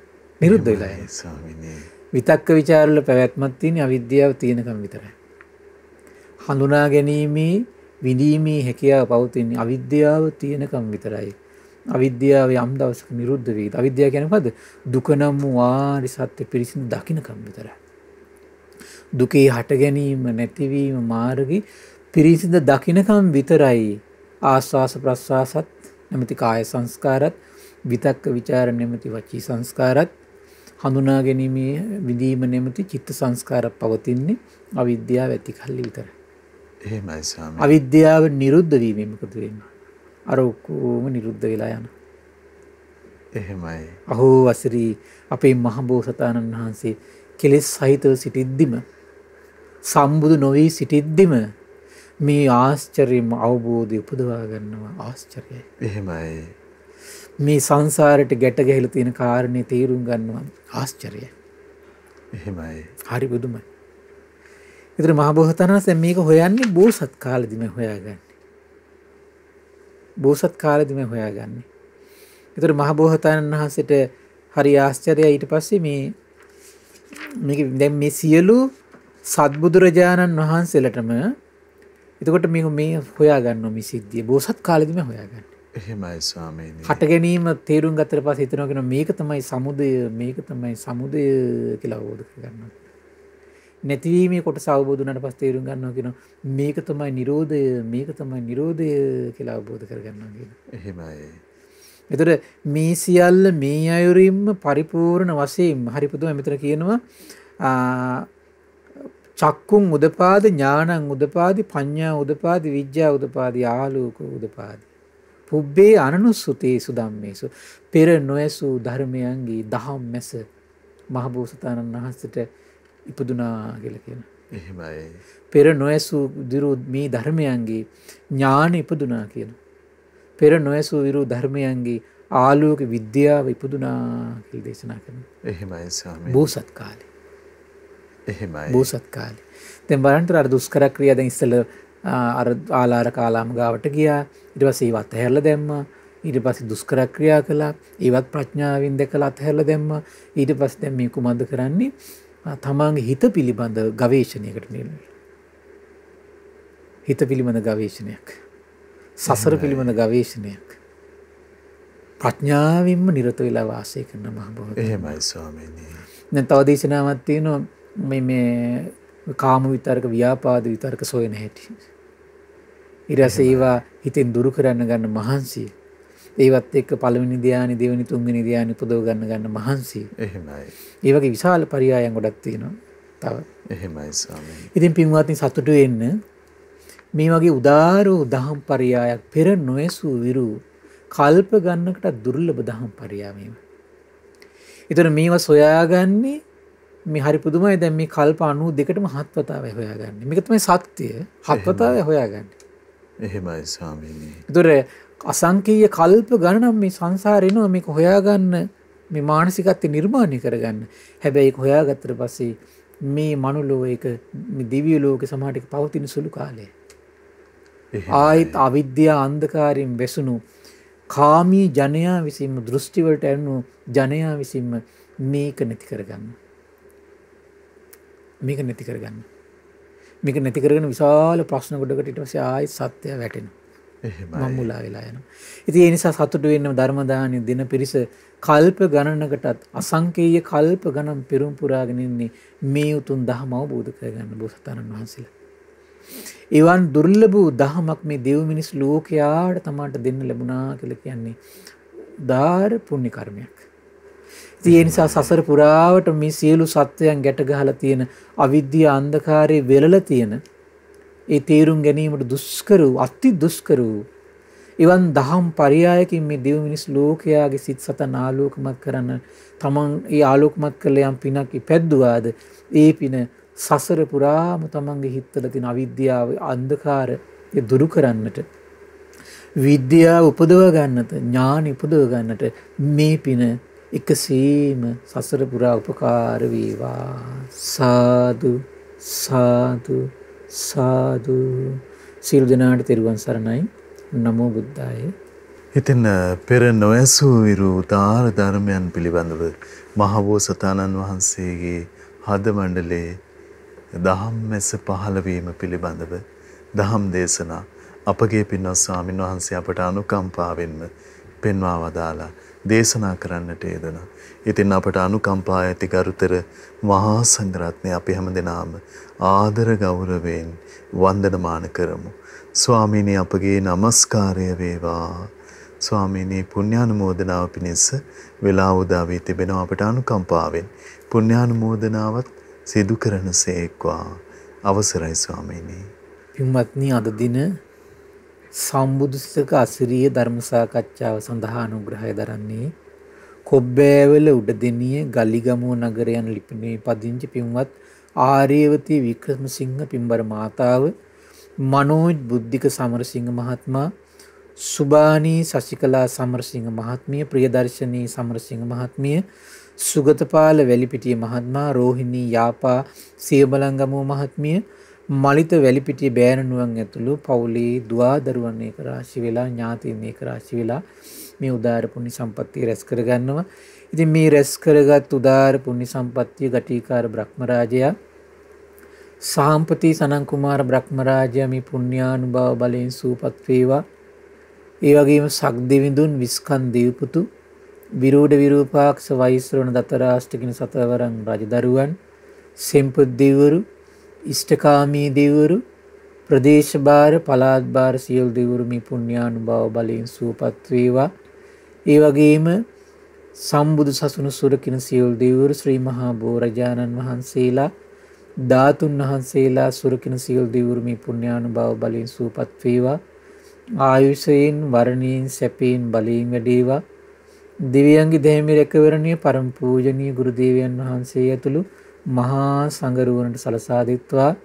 නිරුද්ධ වෙලා යනවා. ස්වාමීනි. විතක්ක ਵਿਚාර වල පැවැත්මක් තියෙන්නේ අවිද්‍යාව තියෙනකම් විතරයි. හඳුනා ගැනීමේ විඳීමේ හැකියාව පවතින්නේ අවිද්‍යාව තියෙනකම් විතරයි. අවිද්‍යාව යම් දවසක නිරුද්ධ වෙයිද? අවිද්‍යාව කියන්නේ මොකද්ද? දුක නම් වූ ආරි සත්‍ය පිරිසිදු දකින්නකම් විතරයි. දුකේ හට ගැනීම නැතිවීම මාර්ගي පිරිසිදු දකින්නකම් විතරයි. ආස්වාස ප්‍රස්වාසත් නැමැති කාය සංස්කාරත් විතක්ක ਵਿਚාර නැමැති වචී සංස්කාරත් හඳුනා ගැනීමේ විඳීම නැමැති චිත්ත සංස්කාරයක් පවතින්නේ අවිද්‍යාව ඇති කල්ලි විතරයි. එහෙමයි ස්වාමීනි. අවිද්‍යාව නිරුද්ධ වීමෙන් මොකද වෙන්නේ? අර ඔක්කොම නිරුද්ධ වෙලා යනවා. එහෙමයි. අහෝ වසරි අපේ මහ බෝසතාණන් වහන්සේ කෙලෙස් සහිතව සිටිද්දිම සම්බුදු නොවී සිටිද්දිම මේ ආශ්චර්යම අවබෝධය උපදවා ගන්නවා. ආශ්චර්යයි. එහෙමයි. මේ සංසාරයට ගැට ගැහිලා තියෙන කාරණේ තේරුම් ගන්නවා. ආශ්චර්යයි. එහෙමයි. හරි බුදුමයි. ඒතර මහ බෝසතාණන් වහන්සේ මේක හොයන්නේ බෝසත් කාලෙදිම හොයාගන්නේ. බෝසත් කාලෙදිම හොයාගන්නේ. ඒතර මහ බෝසතාණන් වහන්සේට හරි ආශ්චර්යයි. ඊට පස්සේ මේක දැන් මේ සියලු සත්බුදුරජාණන් වහන්සේලටම එතකොට මේ හොයාගන්නවා මේ සිද්ධිය බෝසත් කාලෙදිම හොයාගන්නේ. එහෙමයි ස්වාමීනි. හට ගැනීම තේරුම් ගත්තට පස්සේ හිතනවා කියන මේක තමයි සමුදය කියලා අවබෝධ කරගන්නවා. නැතිවීමේ කොටස අවබෝධ වුණාට පස්සේ තේරුම් ගන්නවා කියන මේක තමයි නිරෝධය කියලා අවබෝධ කරගන්නවා කියන. එහෙමයි. එතකොට මේ සියල්ල මේ අයුරින්ම පරිපූර්ණ වශයෙන් හරි පුදුම මෙතන කියනවා චක්කුං උදපාද ඥානං උදපාදි පඤ්ඤා උදපාදි විඥා උදපාදි ආලෝක උදපාදි පුබ්බේ අනනුසුතේසු ධම්මේසු පෙර නොයසූ ධර්මයන්ගේ දහම් මැස මහ බෝසතාණන් වහන්සේට ඉපදුනා කියලා කියනවා. එහෙමයි. පෙර නොයසූ දිරු මේ ධර්මයන්ගේ ඥාන ඉපදුනා කියනවා. පෙර නොයසූ විරු ධර්මයන්ගේ ආලෝක විද්‍යාව ඉපදුනා කියලා දේශනා කරනවා. එහෙමයි ස්වාමීනි. බෝසත් කාලේ. එහෙමයි. බෝසත් කාලේ. දැන් බලන්න අර දුෂ්කර ක්‍රියා දැන් ඉස්සෙල්ලා අර ආලාර කාලාම ගාවට ගියා. ඊට පස්සේ ඒවත් හැරලා දැම්මා. ඊට පස්සේ දුෂ්කර ක්‍රියා කළා. ඒවත් ප්‍රඥාවෙන් දැකලා අතහැරලා දැම්මා. ඊට පස්සේ දැන් මේ කුමන්ද කරන්නේ? තමන්ගේ හිත පිළිබඳ ගවේෂණයකට නෙමෙයි. හිත පිළිබඳ ගවේෂණයක්. සසර පිළිබඳ ගවේෂණයක්. ප්‍රඥාවෙන්ම නිරත වෙලා වාසය කරන මහ බෝධි. එහෙමයි ස්වාමීනි. දැන් තව දේශනාවක් තියෙනවා මේ කාම විතරක ව්‍යාපාද විතරක සොයන හැටි. ඊටසේ ඒවා හිතෙන් දුරු කරන්න ගන්න මහන්සිය. ඒවත් එක්ක පළවෙනි ධානය, දෙවෙනි, තුන්වෙනි ධානය උපදව ගන්න මහන්සිය. එහෙමයි. ඒ වගේ විශාල පරියායන් ගොඩක් තියෙනවා. තව. එහෙමයි ස්වාමීනි. ඉතින් පින්වත්නි සතුටු වෙන්න මේ වගේ උදාර වූ දහම් පරියායක් පෙර නොයසූ විරු කල්ප ගන්නකට දුර්ලභ දහම් පරියාය මේවා. ඒතර මේවා සොයාගන්නේ මේ හරි පුදුමයි. දැන් මේ කල්ප 92ටම හත්වතාවයි හොයාගන්නේ. මේක තමයි සත්‍යය. හත්වතාවයි හොයාගන්නේ. එහෙමයි ස්වාමීනි. ඒතර අසංකීය කල්ප ගණන් මේ සංසාරේ එනවා මේක හොයාගන්න, මේ මානසිකත්වය නිර්මාණය කරගන්න. හැබැයි ඒක හොයාගත්තට පස්සේ මේ මනුලෝක එක මේ දිව්‍ය ලෝකේ සමාහට පවතින සුළු කාලය. ආයිත් අවිද්‍යා අන්ධකාරයෙන් වැසුණු කාමී ජනයා විසින්ම දෘෂ්ටි වලට ඇරුණු ජනයා විසින්ම මේක නැති කරගන්න. මේක නැති කරගන්න. මේක නැති කරගෙන විශාල ප්‍රශ්න ගොඩකට ඊට පස්සේ ආයෙත් සත්‍යය වැටෙනවා. එහෙමයි. මම්මුලා වෙලා යනවා. ඉතින් ඒ නිසා සතුටු වෙන්න ධර්ම දානි දින පිරිස කල්ප ගණනකටත් අසංකේය කල්ප ගණන් පෙරම් පුරාගෙන ඉන්නේ මේ උතුම් ධර්ම අවබෝධ කරගන්න බෝසතාණන් වහන්සේලා. එවන් දුර්ලභ වූ දහමක් මේ දෙව් මිනිස් ලෝකයාට තමාට දෙන්න ලැබුණා කියලා කියන්නේ උදාර පුණ්‍ය කර්මයක්. ඉතින් ඒ නිසා සසර පුරාවට මේ සියලු සත්‍යයන් ගැට ගහලා තියෙන අවිද්‍යා අන්ධකාරයේ වෙලලා තියෙන ඒ තේරුම් ගැනීමට දුෂ්කර වූ අති දුෂ්කර වූ එවන් දහම් පරයයකින් මේ දෙව් මිනිස් ලෝකයාගේ සිත් සතන් ආලෝකමත් කරන්න තමන් ඒ ආලෝකමත් කළ යම් පිනක් ඉපැද්දුවාද ඒ පින සසර පුරාම තමන්ගේ හිතවල තියෙන අවිද්‍යාව අන්ධකාරය දුරු කරන්නට විද්‍යාව උපදව ගන්නට ඥාන උපදව ගන්නට මේ පින එකසේම සසර පුරා උපකාර වේවා. සාදු සාදු සාදු. සියලු දෙනාට තෙරුවන් සරණයි. නමෝ බුද්දාය. ඉතින් පෙර නොඇසූ විරු උදාර ධර්මයන් පිළිබඳව මහබෝසතාණන් වහන්සේගේ හද මණ්ඩලයේ දහම් මැස පහළ වීම පිළිබඳව දහම් දේශනා අපගේ පින්වත් ස්වාමීන් වහන්සේ අපට අනුකම්පාවෙන්ම පෙන්වා වදාලා දේශනා කරන්නට යෙදුණා. ඉතින් අපට අනුකම්පා ඇති ගරුතර මහා සංඝරත්නය අපි හැමදෙනාම ආදර ගෞරවයෙන් වන්දනමාන කරමු. ස්වාමීනි අපගේ নমස්කාරය වේවා. ස්වාමීනි පුණ්‍යානුමෝදනාව පිණිස වේලාව උදා වී තිබෙනවා අපට අනුකම්පාවෙන් පුණ්‍යානුමෝදනාවත් සිදු කරනසේක්වා. අවසරයි ස්වාමීනි. පින්වත්නි අද දින සම්බුදු සිතක අසිරිය ධර්ම සාකච්ඡාව සඳහා අනුග්‍රහය දරන්නේ කොබ්බෑවල උඩදෙනිය ගලිගමුව නගර යන ලිපිනේ පදිංචි පින්වත් ආර්යවතී වික්‍රමසිංහ පින්බර මාතාව, මනෝජ් බුද්ධික සමරසිංහ මහත්මයා, සුබානී සසිකලා සමරසිංහ මහත්මිය, ප්‍රියදර්ශනී සමරසිංහ මහත්මිය, සුගතපාල වැලිපිටිය මහත්මයා, රෝහිණී යාපා සියඹලංගමුව මහත්මිය, මලිත වැලිපිටිය බෑනනුවන් ඇතුළු පවුලේ දුවා දරුවන් එක රාශි වෙලා ඥාතීන් එක රාශි වෙලා මේ උදාර පුණ්‍ය සම්පත්තිය රැස් කරගන්නවා. ඉතින් මේ රැස් කරගත් උදාර පුණ්‍ය සම්පත්තිය ගටිකාර බ්‍රහ්මරාජයා සාම්පති සනන් කුමාර බ්‍රහ්මරාජයා මේ පුණ්‍යානුභාව බලයෙන් සූපත් වේවා. ඒ වගේම සක්දෙවිඳුන් විස්කන් දේවපුතු විරෝධ විරූපාක්ෂ වෛශ්‍රවණ දතරාෂ්ටකින සතවරන් රජදරුවන් සෙම්පත් දෙවිවරු ඉෂ්ඨකාමී දෙවිවරු ප්‍රදේශ භාර පළාත් භාර සියලු දෙවිවරු මේ පුණ්‍යානුභාව බලයෙන් සූපත් වේවා. ඒ වගේම සම්බුදු සසුන සුරකින සියලු දෙවිවරු ශ්‍රී මහා බෝරජාණන් වහන්සේලා ධාතුන් වහන්සේලා සුරකින සියලු දෙවිවරු මේ පුණ්‍යානුභාව බලයෙන් සූපත් වේවා. ආයුෂයෙන් වර්ණයෙන් සැපයෙන් බලයෙන් වැඩේවා. දෙවියන්ගේ දැහැමි රැකවරණය පරම පූජනීය ගුරු දේවයන් වහන්සේ ඇතුළු මහා සංඝරුවනට සලසා දෙත්වා.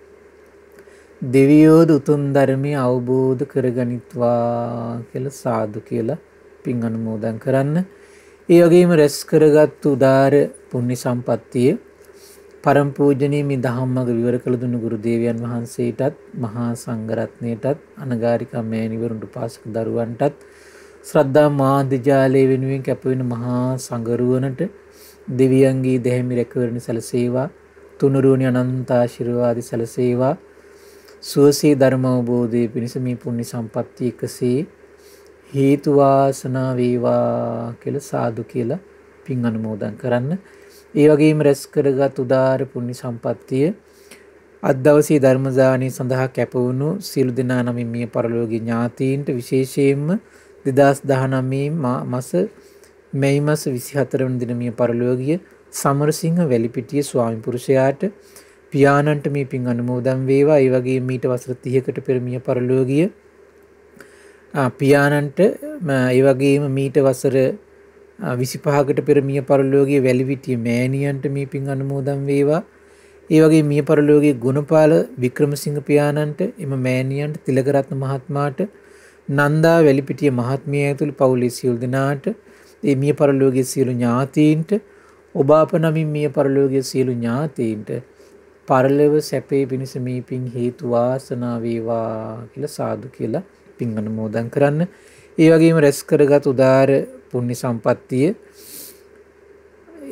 දෙවියෝද උතුම් ධර්මය අවබෝධ කරගනිත්වා කියලා සාදු කියලා පින් අනුමෝදන් කරන්න. ඒ වගේම රැස් කරගත් උදාර පුණ්‍ය සම්පත්තිය පරම පූජනීය මේ ධම්මග විවර කළ දුන්නු ගුරු දේවයන් වහන්සේටත් මහා සංඝරත්නයටත් අනගාരിക මෑණිවරුන්ට උපාසක දරුවන්ටත් ශ්‍රද්ධා මාධ්‍ය ජාලය වෙනුවෙන් කැපවෙන මහා සංඝරුවනට දෙවියන්ගේ දැහැමි රැකවරණ සැලසේවා. තුනුරුවනි අනන්ත ආශිර්වාද සැලසේවා. සුවසේ ධර්ම අවබෝධයේ පිණිස මේ පුණ්‍ය සම්පත්තිය එකසේ හේතු වාසනා වේවා කියලා සාදු කියලා පින් අනුමෝදන් කරන්න. ඒ වගේම රැස් කරගත් උදාාර පුණ්‍ය සම්පත්තිය අද දවසේ ධර්ම දානය සඳහා කැප වුණු සියලු දෙනා නමින් මිය පරලෝකීය ඥාතීන්ට විශේෂයෙන්ම 2019 මාස මැයි මාස 24 වන දින මිය පරලෝකීය සමරසිංහ වැලිපිටිය ස්වාමි පුරුෂයාට පියාණන්ට මේ පින් අනුමෝදන් වේවා. ඒ වගේම මීට වසර 30කට පෙර මිය පරලෝකීය පියාණන්ට ඒ වගේම මීට වසර 25කට පෙර මිය පරලෝකීය වැලිපිටිය මෑණියන්ට මේ පින් අනුමෝදන් වේවා. ඒ වගේ මිය පරලෝකීය ගුණපාල වික්‍රමසිංහ පියාණන්ට එම මෑණියන්ට තිලකරත්න මහත්මයාට නන්දා වැලිපිටිය මහත්මිය ඇතුළු පවුලේ සියලු දෙනාට ඒ මිය පරලෝකීය සියලු ඥාතීන්ට ඔබ අප නමින් මිය පරලෝකීය සියලු ඥාතීන්ට පරලොව සැපේ පිණිස මේ පින් හේතු වාසනා වේවා කියලා සාදු කියලා පින් අනුමෝදන් කරන්න. ඒ වගේම රැස් කරගත් උදාර පුණ්‍ය සම්පත්තිය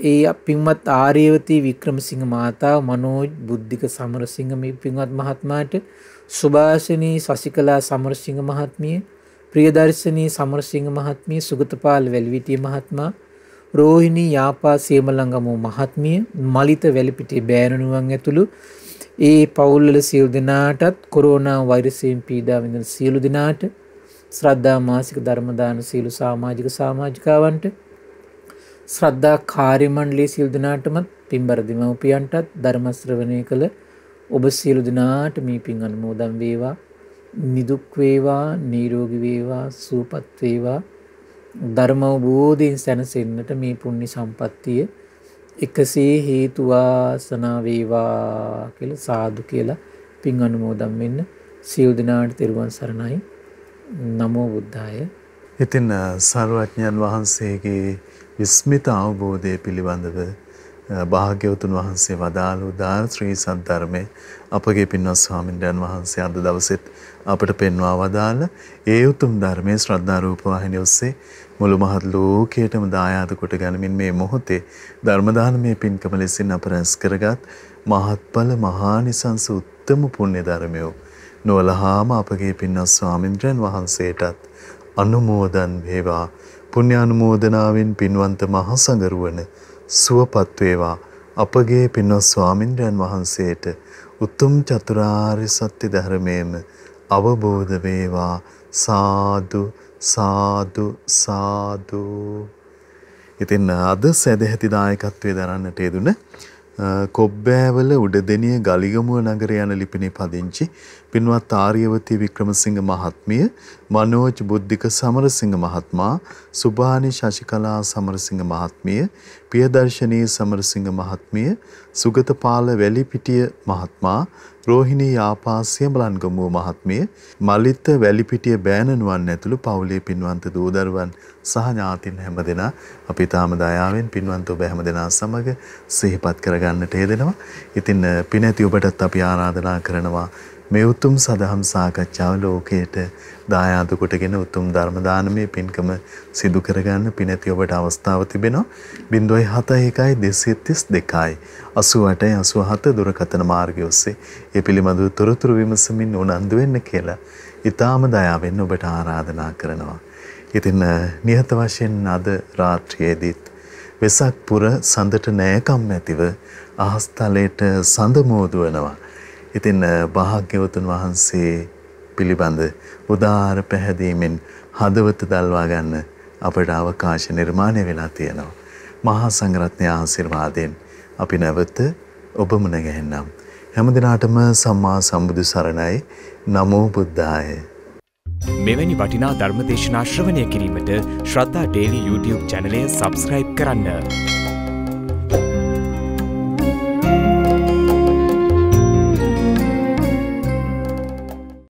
ඒ පින්වත් ආර්යවතී වික්‍රමසිංහ මාතාව, මනෝජ් බුද්ධික සමරසිංහ මේ පින්වත් මහත්මයාට, සුභාෂිනී සසිකලා සමරසිංහ මහත්මිය, ප්‍රියදර්ශනී සමරසිංහ මහත්මිය, සුගතපාල වැලිවිටිය මහත්මයා, රෝහිණී යාපා සේමලංගමෝ මහත්මිය, මලිත වැලිපිටිය බෑරණුවන් ඇතුළු ඒ පවුල්වල සියලු දෙනාටත් කොරෝනා වෛරසයෙන් පීඩා විඳින සියලු දෙනාට ශ්‍රද්ධා මාසික ධර්ම දාන සියලු සමාජික සමාජිකාවන්ට ශ්‍රද්ධා කාර්ය මණ්ඩලයේ සියලු දෙනාටම පින්බර දෙමව්පියන්ටත් ධර්ම ශ්‍රවණය කළ ඔබ සියලු දෙනාට මේ පින් අනුමෝදන් වේවා. නිදුක් වේවා, නිරෝගී වේවා, සුවපත් වේවා. ධර්ම අවබෝධයෙන් සැනසෙන්නට මේ පුණ්‍ය සම්පත්තිය එකසේ හේතු වාසනා වේවා කියලා සාදු කියලා පින් අනුමෝදන් වෙන්න. සියලු දෙනාට තෙරුවන් සරණයි. නමෝ බුද්ධාය. ඉතින් සර්වඥයන් වහන්සේගේ විස්මිත අවබෝධය පිළිබඳව භාග්‍යවතුන් වහන්සේ වදාළ උදාර ශ්‍රී සද්ධර්මයේ අපගේ පින්වත් ස්වාමින්වයන් වහන්සේ අද දවසෙත් අපට පෙන්වා වදාළ ඒ උතුම් ධර්මයේ ශ්‍රද්ධා රූප වාහිනිය ඔස්සේ මුළු මහත් ලෝකයටම දායාද කොට ගනිමින් මේ මොහොතේ ධර්ම දානමය පින්කම ලෙසින් අප රැස් කරගත් මහත්ඵල මහානිසංස උත්තම පුණ්‍ය ධර්මයෝ නොවලහාම අපගේ පින්වත් ස්වාමින්වයන් වහන්සේටත් අනුමෝදන් වේවා. පුණ්‍ය අනුමෝදනාවෙන් පින්වන්ත මහ සංඝරුවන සුවපත් වේවා. අපගේ පින්වත් ස්වාමින්වයන් වහන්සේට උතුම් චතුරාර්ය සත්‍ය ධර්මයේම අවබෝධ වේවා. සාදු සාදු සාදු. ඉතින් අද සදැහැති දායකත්වයේ දරන්නට යෙදුන කොබ්බෑවල උඩදෙනිය ගලිගමුව නගර යන ලිපිනේ පදිංචි පින්වත් ආර්යවතී වික්‍රමසිංහ මහත්මිය, මනෝජ් බුද්ධික සමරසිංහ මහත්මයා, සුභානි ශශිකලා සමරසිංහ මහත්මිය, ප්‍රියදර්ශනී සමරසිංහ මහත්මිය, සුගතපාල වැලිපිටිය මහත්මයා, රෝහිණී යාපා සියඹලන්ගමුව මහත්මිය, මලිත වැලිපිටිය බෑනනුවන් ඇතුළු පවුලේ පින්වන්ත දූදරුවන් සහ ඥාතින් හැමදෙනා අපි තාම දයාවෙන් පින්වන්ත ඔබ හැමදෙනා සමග සිහිපත් කරගන්නට යෙදෙනවා. ඉතින් පිනැති ඔබටත් අපි ආරාධනා කරනවා මේ උතුම් සදහම් සාකච්ඡාව ලෝකයට දායාද කොටගෙන උතුම් ධර්ම දානමය පින්කම සිදු කරගන්න පිනැති ඔබට අවස්ථාව තිබෙනවා. 071 232 88 87 දුරකථන මාර්ගය ඔස්සේ ඒ පිළිබඳව තොරතුරු විමසමින් උනන්දු වෙන්න කියලා ඊටාම දයාවෙන් ඔබට ආරාධනා කරනවා. ඉතින් නිහත වශයෙන් අද රාත්‍රියේදීත් වෙසක් පුර සඳට නෑකම් ඇතිව අහස්තලයට සඳ මෝදුවනවා. ඉතින් භාග්‍යවතුන් වහන්සේ පිළිබඳ උදාාර පැහැදීමෙන් හදවත දල්වා ගන්න අපට අවකාශ නිර්මාණය වෙලා තියෙනවා. මහා සංඝරත්නයේ ආශිර්වාදයෙන් අපි නැවත ඔබ මුණ ගැහෙන්නම්. හැමදිනාටම සම්මා සම්බුදු සරණයි. නමෝ බුද්ධාය. මෙවැනි වටිනා ධර්ම දේශනා ශ්‍රවණය කිරීමට ශ්‍රද්ධා ඩේලි YouTube චැනලය සබ්ස්ක්‍රයිබ් කරන්න.